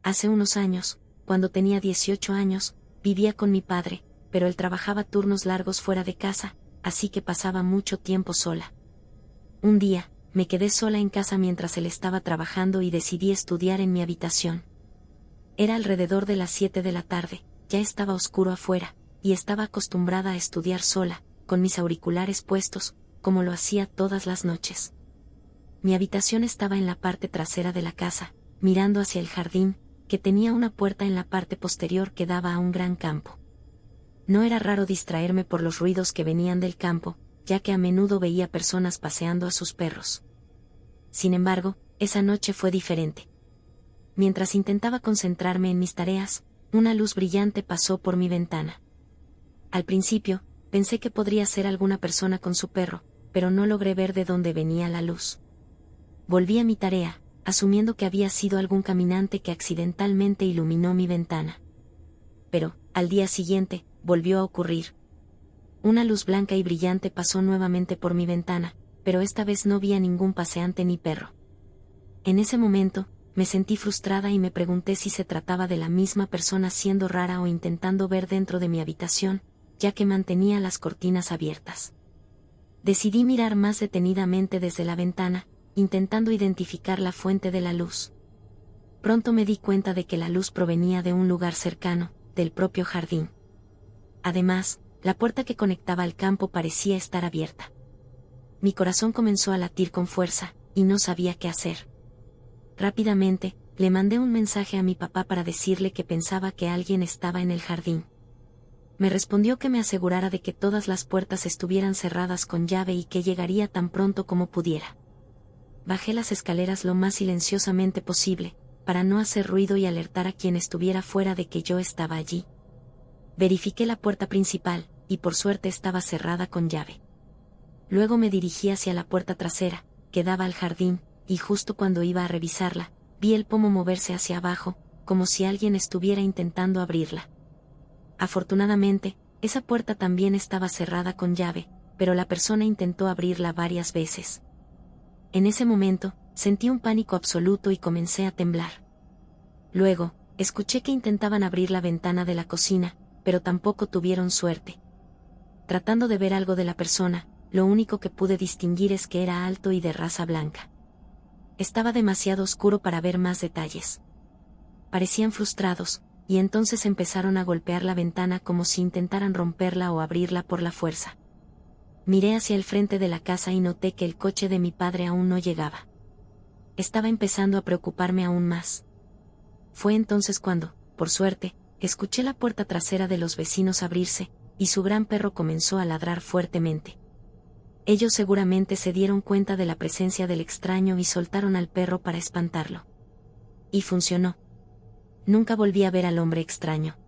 Hace unos años, cuando tenía 18 años, vivía con mi padre, pero él trabajaba turnos largos fuera de casa, así que pasaba mucho tiempo sola. Un día, me quedé sola en casa mientras él estaba trabajando y decidí estudiar en mi habitación. Era alrededor de las 7 de la tarde, ya estaba oscuro afuera, y estaba acostumbrada a estudiar sola, con mis auriculares puestos, como lo hacía todas las noches. Mi habitación estaba en la parte trasera de la casa, mirando hacia el jardín, que tenía una puerta en la parte posterior que daba a un gran campo. No era raro distraerme por los ruidos que venían del campo, ya que a menudo veía personas paseando a sus perros. Sin embargo, esa noche fue diferente. Mientras intentaba concentrarme en mis tareas, una luz brillante pasó por mi ventana. Al principio, pensé que podría ser alguna persona con su perro, pero no logré ver de dónde venía la luz. Volví a mi tarea, asumiendo que había sido algún caminante que accidentalmente iluminó mi ventana. Pero, al día siguiente, volvió a ocurrir. Una luz blanca y brillante pasó nuevamente por mi ventana, pero esta vez no vi a ningún paseante ni perro. En ese momento, me sentí frustrada y me pregunté si se trataba de la misma persona siendo rara o intentando ver dentro de mi habitación, ya que mantenía las cortinas abiertas. Decidí mirar más detenidamente desde la ventana, intentando identificar la fuente de la luz. Pronto me di cuenta de que la luz provenía de un lugar cercano, del propio jardín. Además, la puerta que conectaba al campo parecía estar abierta. Mi corazón comenzó a latir con fuerza, y no sabía qué hacer. Rápidamente, le mandé un mensaje a mi papá para decirle que pensaba que alguien estaba en el jardín. Me respondió que me asegurara de que todas las puertas estuvieran cerradas con llave y que llegaría tan pronto como pudiera. Bajé las escaleras lo más silenciosamente posible, para no hacer ruido y alertar a quien estuviera fuera de que yo estaba allí. Verifiqué la puerta principal, y por suerte estaba cerrada con llave. Luego me dirigí hacia la puerta trasera, que daba al jardín, y justo cuando iba a revisarla, vi el pomo moverse hacia abajo, como si alguien estuviera intentando abrirla. Afortunadamente, esa puerta también estaba cerrada con llave, pero la persona intentó abrirla varias veces. En ese momento, sentí un pánico absoluto y comencé a temblar. Luego, escuché que intentaban abrir la ventana de la cocina, pero tampoco tuvieron suerte. Tratando de ver algo de la persona, lo único que pude distinguir es que era alto y de raza blanca. Estaba demasiado oscuro para ver más detalles. Parecían frustrados, y entonces empezaron a golpear la ventana como si intentaran romperla o abrirla por la fuerza. Miré hacia el frente de la casa y noté que el coche de mi padre aún no llegaba. Estaba empezando a preocuparme aún más. Fue entonces cuando, por suerte, escuché la puerta trasera de los vecinos abrirse, y su gran perro comenzó a ladrar fuertemente. Ellos seguramente se dieron cuenta de la presencia del extraño y soltaron al perro para espantarlo. Y funcionó. Nunca volví a ver al hombre extraño.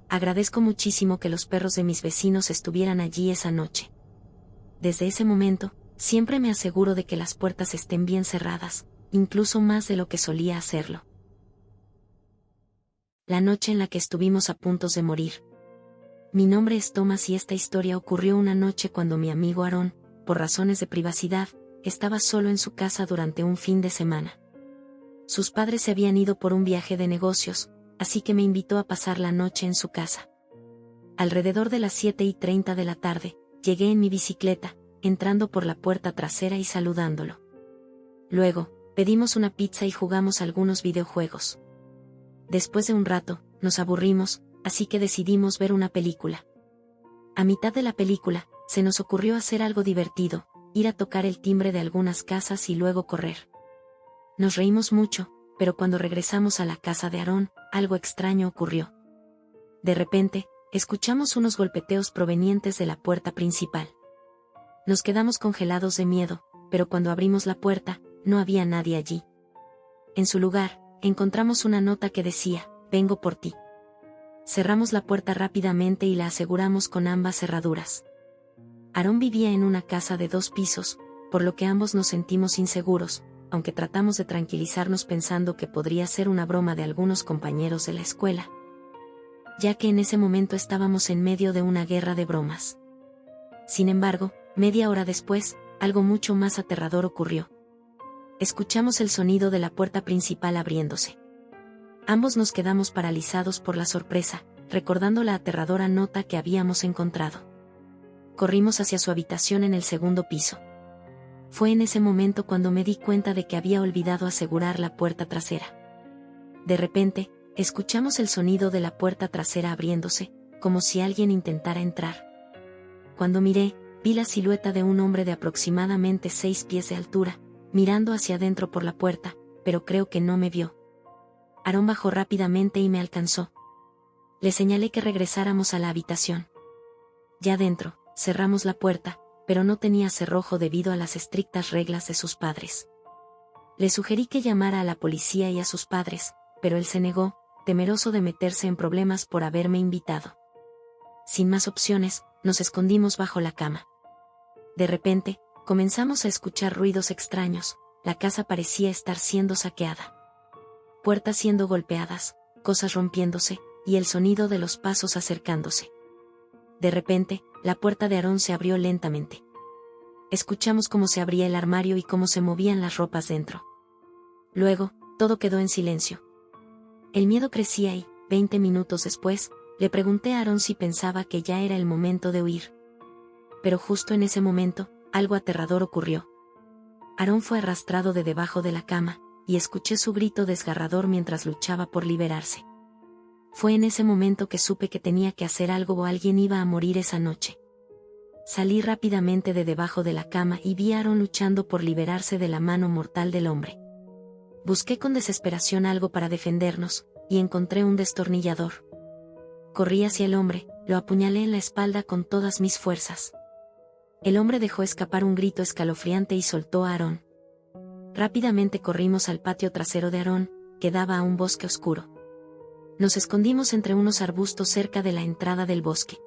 Agradezco muchísimo que los perros de mis vecinos estuvieran allí esa noche. Desde ese momento, siempre me aseguro de que las puertas estén bien cerradas, incluso más de lo que solía hacerlo. La noche en la que estuvimos a punto de morir. Mi nombre es Thomas y esta historia ocurrió una noche cuando mi amigo Aaron, por razones de privacidad, estaba solo en su casa durante un fin de semana. Sus padres se habían ido por un viaje de negocios, así que me invitó a pasar la noche en su casa. Alrededor de las 7:30 de la tarde, llegué en mi bicicleta, entrando por la puerta trasera y saludándolo. Luego, pedimos una pizza y jugamos algunos videojuegos. Después de un rato, nos aburrimos, así que decidimos ver una película. A mitad de la película, se nos ocurrió hacer algo divertido, ir a tocar el timbre de algunas casas y luego correr. Nos reímos mucho, pero cuando regresamos a la casa de Aarón, algo extraño ocurrió. De repente, escuchamos unos golpeteos provenientes de la puerta principal. Nos quedamos congelados de miedo, pero cuando abrimos la puerta, no había nadie allí. En su lugar, encontramos una nota que decía, «Vengo por ti». Cerramos la puerta rápidamente y la aseguramos con ambas cerraduras. Aarón vivía en una casa de 2 pisos, por lo que ambos nos sentimos inseguros, aunque tratamos de tranquilizarnos pensando que podría ser una broma de algunos compañeros de la escuela, ya que en ese momento estábamos en medio de una guerra de bromas. Sin embargo, media hora después, algo mucho más aterrador ocurrió. Escuchamos el sonido de la puerta principal abriéndose. Ambos nos quedamos paralizados por la sorpresa, recordando la aterradora nota que habíamos encontrado. Corrimos hacia su habitación en el 2º piso. Fue en ese momento cuando me di cuenta de que había olvidado asegurar la puerta trasera. De repente, escuchamos el sonido de la puerta trasera abriéndose, como si alguien intentara entrar. Cuando miré, vi la silueta de un hombre de aproximadamente 6 pies de altura, mirando hacia adentro por la puerta, pero creo que no me vio. Aarón bajó rápidamente y me alcanzó. Le señalé que regresáramos a la habitación. Ya dentro, cerramos la puerta, pero no tenía cerrojo debido a las estrictas reglas de sus padres. Le sugerí que llamara a la policía y a sus padres, pero él se negó, temeroso de meterse en problemas por haberme invitado. Sin más opciones, nos escondimos bajo la cama. De repente, comenzamos a escuchar ruidos extraños, la casa parecía estar siendo saqueada. Puertas siendo golpeadas, cosas rompiéndose, y el sonido de los pasos acercándose. De repente, la puerta de Aarón se abrió lentamente. Escuchamos cómo se abría el armario y cómo se movían las ropas dentro. Luego, todo quedó en silencio. El miedo crecía y, 20 minutos después, le pregunté a Aarón si pensaba que ya era el momento de huir. Pero justo en ese momento, algo aterrador ocurrió. Aarón fue arrastrado de debajo de la cama, y escuché su grito desgarrador mientras luchaba por liberarse. Fue en ese momento que supe que tenía que hacer algo o alguien iba a morir esa noche. Salí rápidamente de debajo de la cama y vi a Aarón luchando por liberarse de la mano mortal del hombre. Busqué con desesperación algo para defendernos, y encontré un destornillador. Corrí hacia el hombre, lo apuñalé en la espalda con todas mis fuerzas. El hombre dejó escapar un grito escalofriante y soltó a Aarón. Rápidamente corrimos al patio trasero de Aarón, que daba a un bosque oscuro. Nos escondimos entre unos arbustos cerca de la entrada del bosque.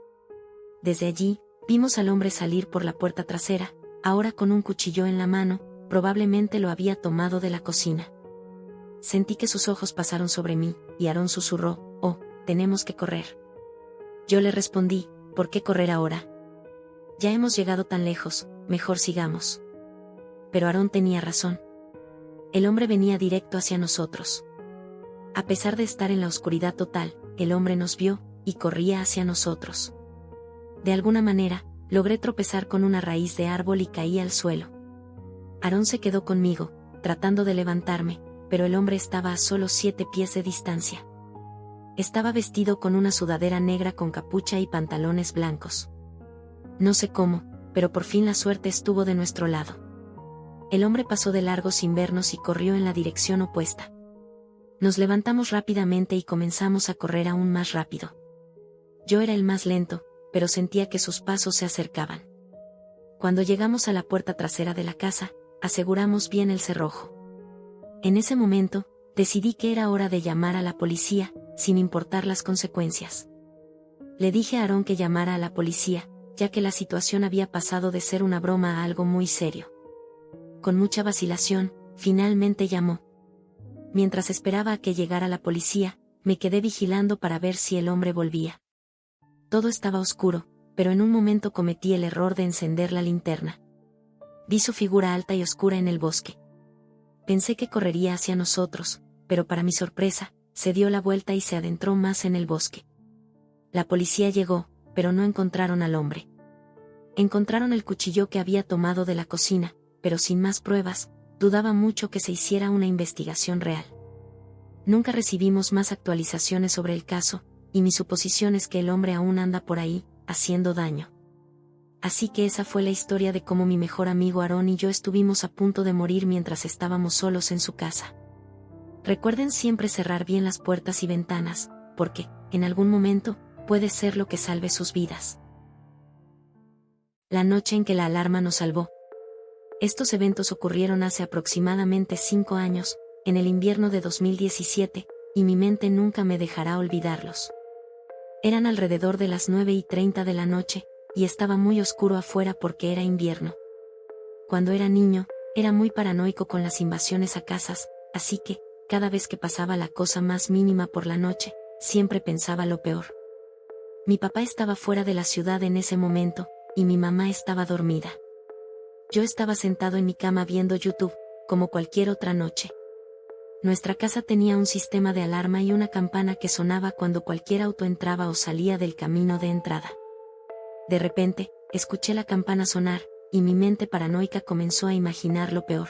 Desde allí, vimos al hombre salir por la puerta trasera, ahora con un cuchillo en la mano, probablemente lo había tomado de la cocina. Sentí que sus ojos pasaron sobre mí, y Aarón susurró: «Oh, tenemos que correr». Yo le respondí: «¿Por qué correr ahora? Ya hemos llegado tan lejos, mejor sigamos». Pero Aarón tenía razón. El hombre venía directo hacia nosotros. A pesar de estar en la oscuridad total, el hombre nos vio, y corría hacia nosotros. De alguna manera, logré tropezar con una raíz de árbol y caí al suelo. Aarón se quedó conmigo, tratando de levantarme, pero el hombre estaba a solo 7 pies de distancia. Estaba vestido con una sudadera negra con capucha y pantalones blancos. No sé cómo, pero por fin la suerte estuvo de nuestro lado. El hombre pasó de largo sin vernos y corrió en la dirección opuesta. Nos levantamos rápidamente y comenzamos a correr aún más rápido. Yo era el más lento, pero sentía que sus pasos se acercaban. Cuando llegamos a la puerta trasera de la casa, aseguramos bien el cerrojo. En ese momento, decidí que era hora de llamar a la policía, sin importar las consecuencias. Le dije a Aarón que llamara a la policía, ya que la situación había pasado de ser una broma a algo muy serio. Con mucha vacilación, finalmente llamó. Mientras esperaba a que llegara la policía, me quedé vigilando para ver si el hombre volvía. Todo estaba oscuro, pero en un momento cometí el error de encender la linterna. Vi su figura alta y oscura en el bosque. Pensé que correría hacia nosotros, pero para mi sorpresa, se dio la vuelta y se adentró más en el bosque. La policía llegó, pero no encontraron al hombre. Encontraron el cuchillo que había tomado de la cocina, pero sin más pruebas, dudaba mucho que se hiciera una investigación real. Nunca recibimos más actualizaciones sobre el caso, y mi suposición es que el hombre aún anda por ahí, haciendo daño. Así que esa fue la historia de cómo mi mejor amigo Aarón y yo estuvimos a punto de morir mientras estábamos solos en su casa. Recuerden siempre cerrar bien las puertas y ventanas, porque, en algún momento, puede ser lo que salve sus vidas. La noche en que la alarma nos salvó. Estos eventos ocurrieron hace aproximadamente 5 años, en el invierno de 2017, y mi mente nunca me dejará olvidarlos. Eran alrededor de las 9:30 de la noche, y estaba muy oscuro afuera porque era invierno. Cuando era niño, era muy paranoico con las invasiones a casas, así que, cada vez que pasaba la cosa más mínima por la noche, siempre pensaba lo peor. Mi papá estaba fuera de la ciudad en ese momento, y mi mamá estaba dormida. Yo estaba sentado en mi cama viendo YouTube, como cualquier otra noche. Nuestra casa tenía un sistema de alarma y una campana que sonaba cuando cualquier auto entraba o salía del camino de entrada. De repente, escuché la campana sonar, y mi mente paranoica comenzó a imaginar lo peor.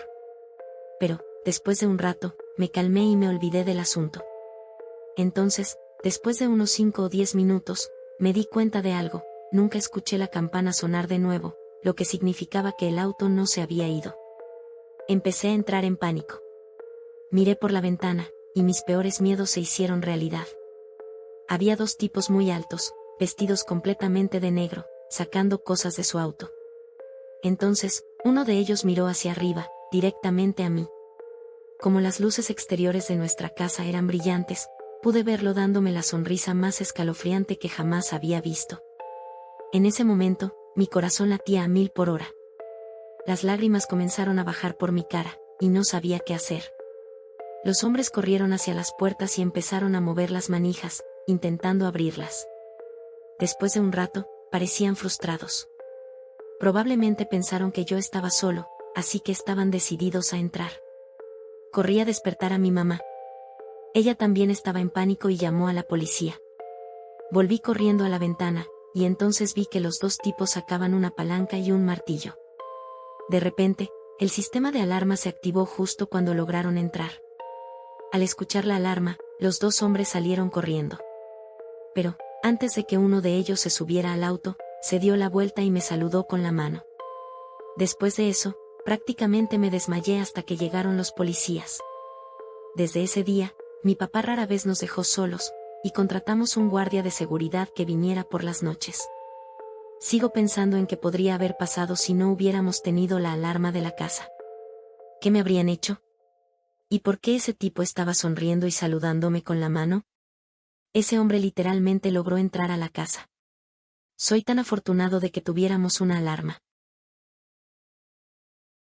Pero, después de un rato, me calmé y me olvidé del asunto. Entonces, después de unos 5 o 10 minutos, me di cuenta de algo: nunca escuché la campana sonar de nuevo, lo que significaba que el auto no se había ido. Empecé a entrar en pánico. Miré por la ventana, y mis peores miedos se hicieron realidad. Había 2 tipos muy altos, vestidos completamente de negro, sacando cosas de su auto. Entonces, uno de ellos miró hacia arriba, directamente a mí. Como las luces exteriores de nuestra casa eran brillantes, pude verlo dándome la sonrisa más escalofriante que jamás había visto. En ese momento, mi corazón latía a 1000 por hora. Las lágrimas comenzaron a bajar por mi cara, y no sabía qué hacer. Los hombres corrieron hacia las puertas y empezaron a mover las manijas, intentando abrirlas. Después de un rato, parecían frustrados. Probablemente pensaron que yo estaba solo, así que estaban decididos a entrar. Corrí a despertar a mi mamá. Ella también estaba en pánico y llamó a la policía. Volví corriendo a la ventana, y entonces vi que los 2 tipos sacaban una palanca y un martillo. De repente, el sistema de alarma se activó justo cuando lograron entrar. Al escuchar la alarma, los 2 hombres salieron corriendo. Pero, antes de que uno de ellos se subiera al auto, se dio la vuelta y me saludó con la mano. Después de eso, prácticamente me desmayé hasta que llegaron los policías. Desde ese día, mi papá rara vez nos dejó solos, y contratamos un guardia de seguridad que viniera por las noches. Sigo pensando en qué podría haber pasado si no hubiéramos tenido la alarma de la casa. ¿Qué me habrían hecho? ¿Y por qué ese tipo estaba sonriendo y saludándome con la mano? Ese hombre literalmente logró entrar a la casa. Soy tan afortunado de que tuviéramos una alarma.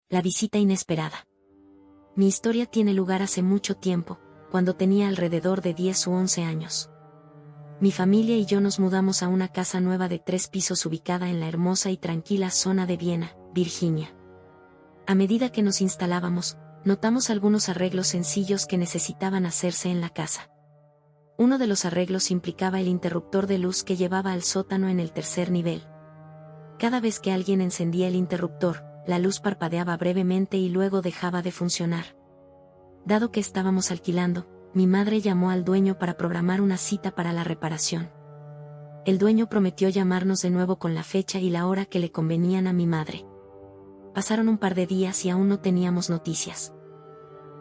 La visita inesperada. Mi historia tiene lugar hace mucho tiempo, cuando tenía alrededor de 10 u 11 años. Mi familia y yo nos mudamos a una casa nueva de 3 pisos ubicada en la hermosa y tranquila zona de Viena, Virginia. A medida que nos instalábamos, notamos algunos arreglos sencillos que necesitaban hacerse en la casa. Uno de los arreglos implicaba el interruptor de luz que llevaba al sótano en el tercer nivel. Cada vez que alguien encendía el interruptor, la luz parpadeaba brevemente y luego dejaba de funcionar. Dado que estábamos alquilando, mi madre llamó al dueño para programar una cita para la reparación. El dueño prometió llamarnos de nuevo con la fecha y la hora que le convenían a mi madre. Pasaron un par de días y aún no teníamos noticias.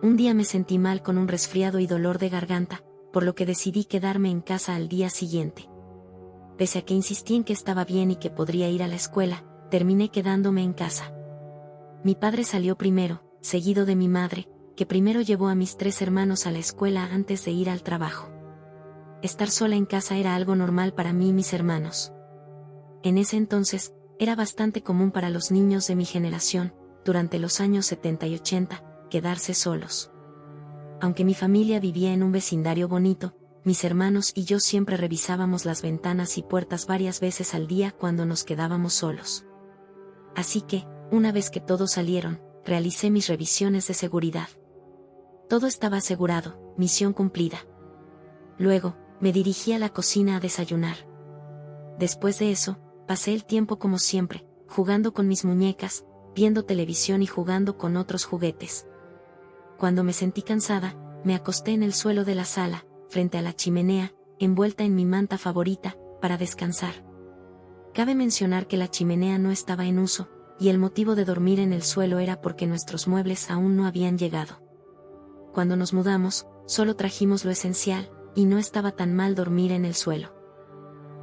Un día me sentí mal con un resfriado y dolor de garganta, por lo que decidí quedarme en casa al día siguiente. Pese a que insistí en que estaba bien y que podría ir a la escuela, terminé quedándome en casa. Mi padre salió primero, seguido de mi madre, que primero llevó a mis 3 hermanos a la escuela antes de ir al trabajo. Estar sola en casa era algo normal para mí y mis hermanos. En ese entonces, era bastante común para los niños de mi generación, durante los años 70 y 80, quedarse solos. Aunque mi familia vivía en un vecindario bonito, mis hermanos y yo siempre revisábamos las ventanas y puertas varias veces al día cuando nos quedábamos solos. Así que, una vez que todos salieron, realicé mis revisiones de seguridad. Todo estaba asegurado, misión cumplida. Luego, me dirigí a la cocina a desayunar. Después de eso, pasé el tiempo como siempre, jugando con mis muñecas, viendo televisión y jugando con otros juguetes. Cuando me sentí cansada, me acosté en el suelo de la sala, frente a la chimenea, envuelta en mi manta favorita, para descansar. Cabe mencionar que la chimenea no estaba en uso, y el motivo de dormir en el suelo era porque nuestros muebles aún no habían llegado. Cuando nos mudamos, solo trajimos lo esencial, y no estaba tan mal dormir en el suelo.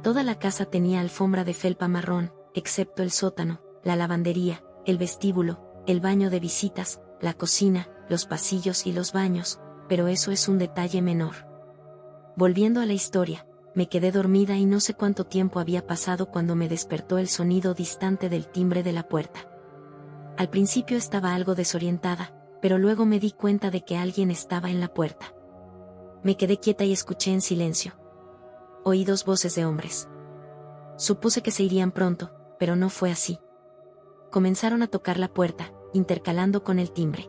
Toda la casa tenía alfombra de felpa marrón, excepto el sótano, la lavandería, el vestíbulo, el baño de visitas, la cocina, los pasillos y los baños, pero eso es un detalle menor. Volviendo a la historia, me quedé dormida y no sé cuánto tiempo había pasado cuando me despertó el sonido distante del timbre de la puerta. Al principio estaba algo desorientada, pero luego me di cuenta de que alguien estaba en la puerta. Me quedé quieta y escuché en silencio. Oí 2 voces de hombres. Supuse que se irían pronto, pero no fue así. Comenzaron a tocar la puerta, intercalando con el timbre.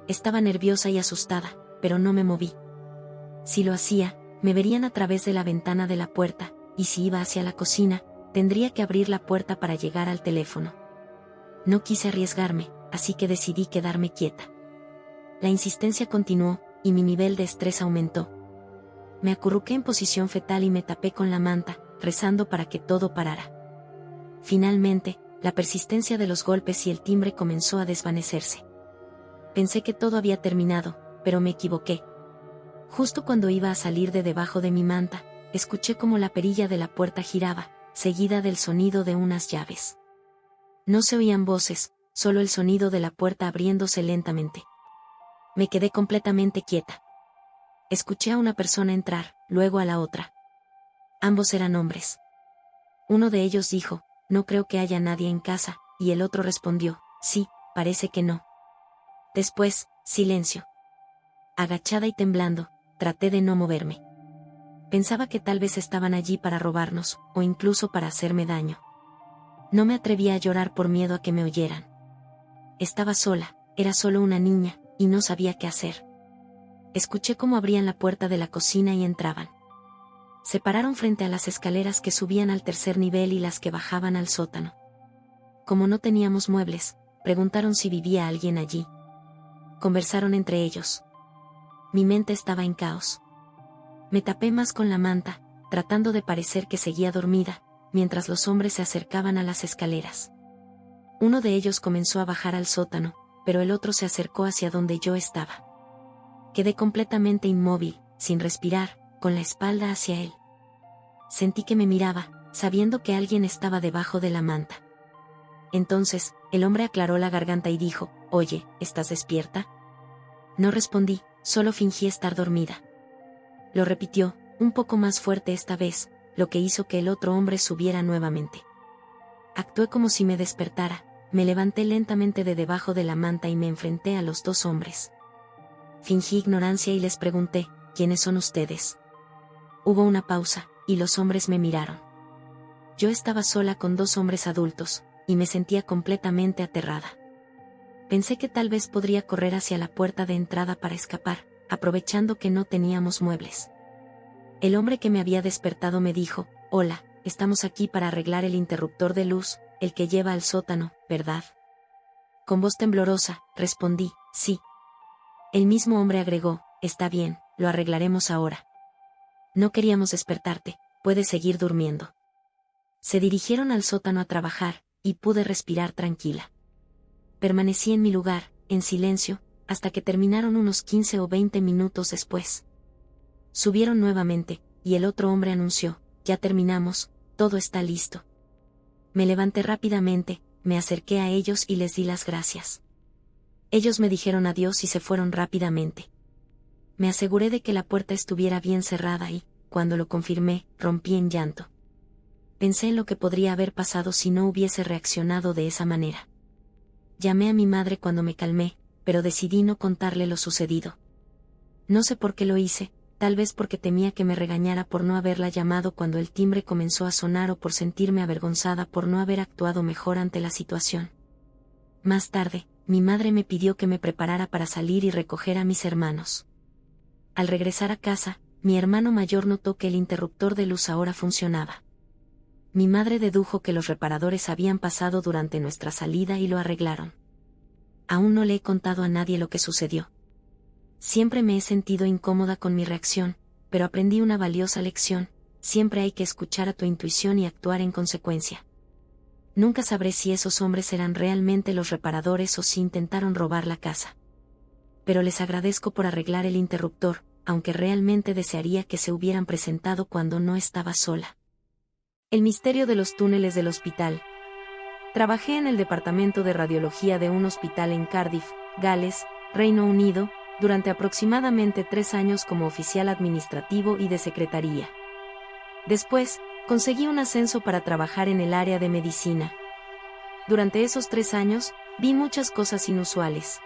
Estaba nerviosa y asustada, pero no me moví. Si lo hacía, me verían a través de la ventana de la puerta, y si iba hacia la cocina, tendría que abrir la puerta para llegar al teléfono. No quise arriesgarme, así que decidí quedarme quieta. La insistencia continuó, y mi nivel de estrés aumentó. Me acurruqué en posición fetal y me tapé con la manta, rezando para que todo parara. Finalmente, la persistencia de los golpes y el timbre comenzó a desvanecerse. Pensé que todo había terminado, pero me equivoqué. Justo cuando iba a salir de debajo de mi manta, escuché como la perilla de la puerta giraba, seguida del sonido de unas llaves. No se oían voces, solo el sonido de la puerta abriéndose lentamente. Me quedé completamente quieta. Escuché a una persona entrar, luego a la otra. Ambos eran hombres. Uno de ellos dijo, «No creo que haya nadie en casa», y el otro respondió, «Sí, parece que no». Después, silencio. Agachada y temblando, traté de no moverme. Pensaba que tal vez estaban allí para robarnos, o incluso para hacerme daño. No me atrevía a llorar por miedo a que me oyeran. Estaba sola, era solo una niña, y no sabía qué hacer. Escuché cómo abrían la puerta de la cocina y entraban. Se pararon frente a las escaleras que subían al tercer nivel y las que bajaban al sótano. Como no teníamos muebles, preguntaron si vivía alguien allí. Conversaron entre ellos. Mi mente estaba en caos. Me tapé más con la manta, tratando de parecer que seguía dormida, mientras los hombres se acercaban a las escaleras. Uno de ellos comenzó a bajar al sótano, pero el otro se acercó hacia donde yo estaba. Quedé completamente inmóvil, sin respirar, con la espalda hacia él. Sentí que me miraba, sabiendo que alguien estaba debajo de la manta. Entonces, el hombre aclaró la garganta y dijo: «Oye, ¿estás despierta?». No respondí, solo fingí estar dormida. Lo repitió, un poco más fuerte esta vez, lo que hizo que el otro hombre subiera nuevamente. Actué como si me despertara, me levanté lentamente de debajo de la manta y me enfrenté a los dos hombres. Fingí ignorancia y les pregunté: «¿Quiénes son ustedes?». Hubo una pausa, y los hombres me miraron. Yo estaba sola con dos hombres adultos, y me sentía completamente aterrada. Pensé que tal vez podría correr hacia la puerta de entrada para escapar, aprovechando que no teníamos muebles. El hombre que me había despertado me dijo: «Hola, estamos aquí para arreglar el interruptor de luz, el que lleva al sótano, ¿verdad?». Con voz temblorosa, respondí: «Sí». El mismo hombre agregó: «Está bien, lo arreglaremos ahora. No queríamos despertarte, puedes seguir durmiendo». Se dirigieron al sótano a trabajar, y pude respirar tranquila. Permanecí en mi lugar, en silencio, hasta que terminaron unos 15 o 20 minutos después. Subieron nuevamente, y el otro hombre anunció: «Ya terminamos, todo está listo». Me levanté rápidamente, me acerqué a ellos y les di las gracias. Ellos me dijeron adiós y se fueron rápidamente. Me aseguré de que la puerta estuviera bien cerrada y, cuando lo confirmé, rompí en llanto. Pensé en lo que podría haber pasado si no hubiese reaccionado de esa manera. Llamé a mi madre cuando me calmé, pero decidí no contarle lo sucedido. No sé por qué lo hice, tal vez porque temía que me regañara por no haberla llamado cuando el timbre comenzó a sonar o por sentirme avergonzada por no haber actuado mejor ante la situación. Más tarde, mi madre me pidió que me preparara para salir y recoger a mis hermanos. Al regresar a casa, mi hermano mayor notó que el interruptor de luz ahora funcionaba. Mi madre dedujo que los reparadores habían pasado durante nuestra salida y lo arreglaron. Aún no le he contado a nadie lo que sucedió. Siempre me he sentido incómoda con mi reacción, pero aprendí una valiosa lección: siempre hay que escuchar a tu intuición y actuar en consecuencia. Nunca sabré si esos hombres eran realmente los reparadores o si intentaron robar la casa. Pero les agradezco por arreglar el interruptor, aunque realmente desearía que se hubieran presentado cuando no estaba sola. El misterio de los túneles del hospital. Trabajé en el departamento de radiología de un hospital en Cardiff, Gales, Reino Unido, durante aproximadamente 3 años como oficial administrativo y de secretaría. Después, conseguí un ascenso para trabajar en el área de medicina. Durante esos 3 años, vi muchas cosas inusuales.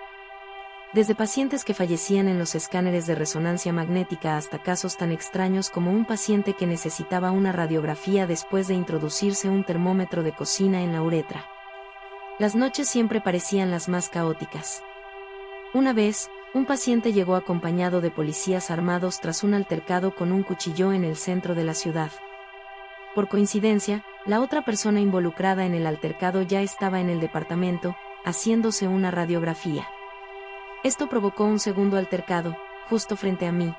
Desde pacientes que fallecían en los escáneres de resonancia magnética hasta casos tan extraños como un paciente que necesitaba una radiografía después de introducirse un termómetro de cocina en la uretra. Las noches siempre parecían las más caóticas. Una vez, un paciente llegó acompañado de policías armados tras un altercado con un cuchillo en el centro de la ciudad. Por coincidencia, la otra persona involucrada en el altercado ya estaba en el departamento, haciéndose una radiografía. Esto provocó un segundo altercado, justo frente a mí.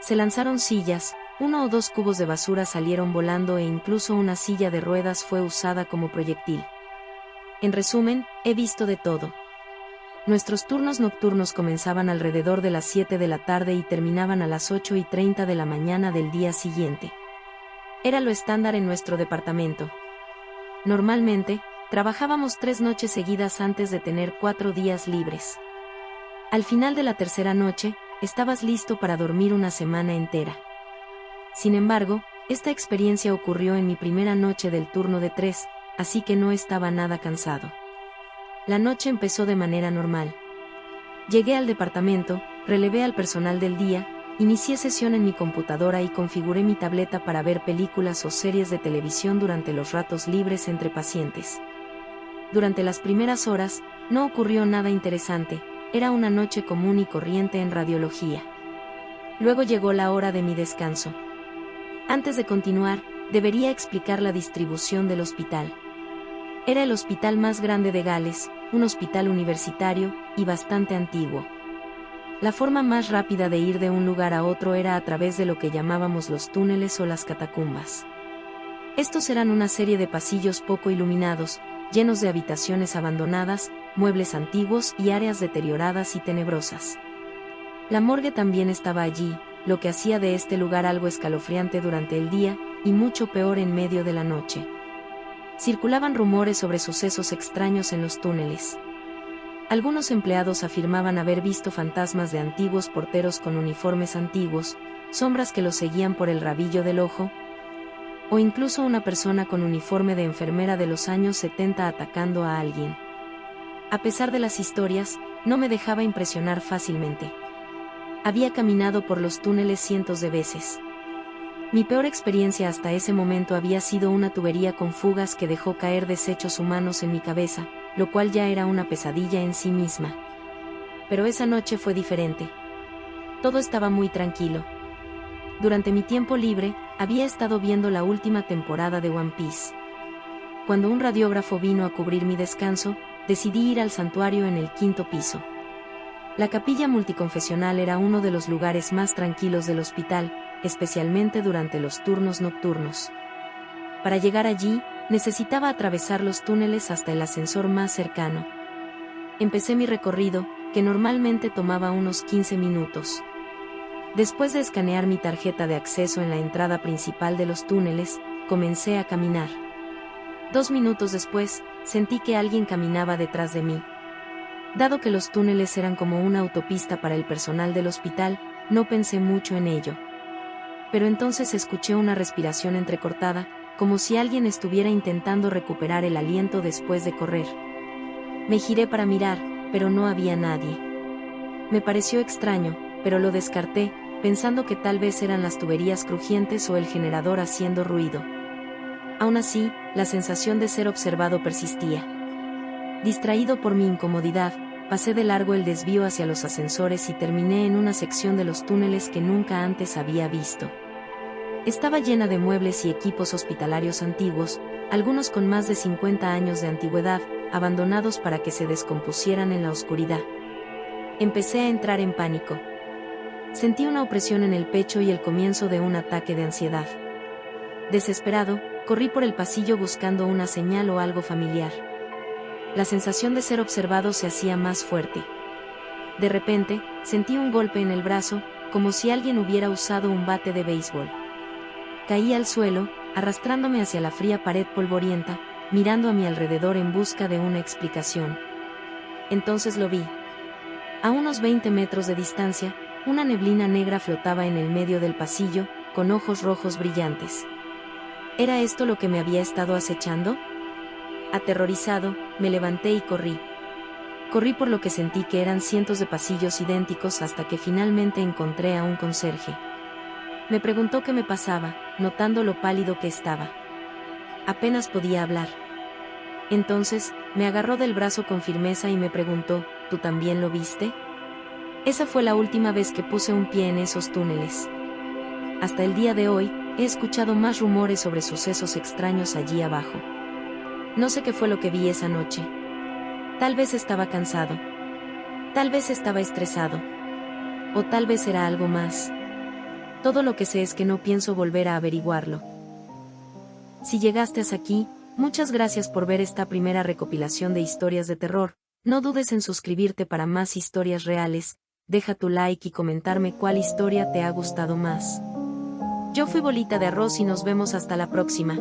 Se lanzaron sillas, 1 o 2 cubos de basura salieron volando e incluso una silla de ruedas fue usada como proyectil. En resumen, he visto de todo. Nuestros turnos nocturnos comenzaban alrededor de las 7 de la tarde y terminaban a las 8:30 de la mañana del día siguiente. Era lo estándar en nuestro departamento. Normalmente, trabajábamos 3 noches seguidas antes de tener 4 días libres. Al final de la tercera noche, estabas listo para dormir una semana entera. Sin embargo, esta experiencia ocurrió en mi primera noche del turno de 3, así que no estaba nada cansado. La noche empezó de manera normal. Llegué al departamento, relevé al personal del día, inicié sesión en mi computadora y configuré mi tableta para ver películas o series de televisión durante los ratos libres entre pacientes. Durante las primeras horas, no ocurrió nada interesante. Era una noche común y corriente en radiología. Luego llegó la hora de mi descanso. Antes de continuar, debería explicar la distribución del hospital. Era el hospital más grande de Gales, un hospital universitario, y bastante antiguo. La forma más rápida de ir de un lugar a otro era a través de lo que llamábamos los túneles o las catacumbas. Estos eran una serie de pasillos poco iluminados, llenos de habitaciones abandonadas, muebles antiguos y áreas deterioradas y tenebrosas. La morgue también estaba allí, lo que hacía de este lugar algo escalofriante durante el día, y mucho peor en medio de la noche. Circulaban rumores sobre sucesos extraños en los túneles. Algunos empleados afirmaban haber visto fantasmas de antiguos porteros con uniformes antiguos, sombras que los seguían por el rabillo del ojo, o incluso una persona con uniforme de enfermera de los años 70 atacando a alguien. A pesar de las historias, no me dejaba impresionar fácilmente. Había caminado por los túneles cientos de veces. Mi peor experiencia hasta ese momento había sido una tubería con fugas que dejó caer desechos humanos en mi cabeza, lo cual ya era una pesadilla en sí misma. Pero esa noche fue diferente. Todo estaba muy tranquilo. Durante mi tiempo libre, había estado viendo la última temporada de One Piece. Cuando un radiógrafo vino a cubrir mi descanso, decidí ir al santuario en el 5º piso. La capilla multiconfesional era uno de los lugares más tranquilos del hospital, especialmente durante los turnos nocturnos. Para llegar allí, necesitaba atravesar los túneles hasta el ascensor más cercano. Empecé mi recorrido, que normalmente tomaba unos 15 minutos. Después de escanear mi tarjeta de acceso en la entrada principal de los túneles, comencé a caminar. 2 minutos después, sentí que alguien caminaba detrás de mí. Dado que los túneles eran como una autopista para el personal del hospital, no pensé mucho en ello. Pero entonces escuché una respiración entrecortada, como si alguien estuviera intentando recuperar el aliento después de correr. Me giré para mirar, pero no había nadie. Me pareció extraño, pero lo descarté, pensando que tal vez eran las tuberías crujientes o el generador haciendo ruido. Aún así, la sensación de ser observado persistía. Distraído por mi incomodidad, pasé de largo el desvío hacia los ascensores y terminé en una sección de los túneles que nunca antes había visto. Estaba llena de muebles y equipos hospitalarios antiguos, algunos con más de 50 años de antigüedad, abandonados para que se descompusieran en la oscuridad. Empecé a entrar en pánico. Sentí una opresión en el pecho y el comienzo de un ataque de ansiedad. Desesperado, corrí por el pasillo buscando una señal o algo familiar. La sensación de ser observado se hacía más fuerte. De repente, sentí un golpe en el brazo, como si alguien hubiera usado un bate de béisbol. Caí al suelo, arrastrándome hacia la fría pared polvorienta, mirando a mi alrededor en busca de una explicación. Entonces lo vi. A unos 20 metros de distancia, una neblina negra flotaba en el medio del pasillo, con ojos rojos brillantes. ¿Era esto lo que me había estado acechando? Aterrorizado, me levanté y corrí. Corrí por lo que sentí que eran cientos de pasillos idénticos hasta que finalmente encontré a un conserje. Me preguntó qué me pasaba, notando lo pálido que estaba. Apenas podía hablar. Entonces, me agarró del brazo con firmeza y me preguntó, ¿tú también lo viste? Esa fue la última vez que puse un pie en esos túneles. Hasta el día de hoy, he escuchado más rumores sobre sucesos extraños allí abajo. No sé qué fue lo que vi esa noche. Tal vez estaba cansado. Tal vez estaba estresado. O tal vez era algo más. Todo lo que sé es que no pienso volver a averiguarlo. Si llegaste hasta aquí, muchas gracias por ver esta primera recopilación de historias de terror. No dudes en suscribirte para más historias reales, deja tu like y comentarme cuál historia te ha gustado más. Yo fui Bolita de Arroz y nos vemos hasta la próxima.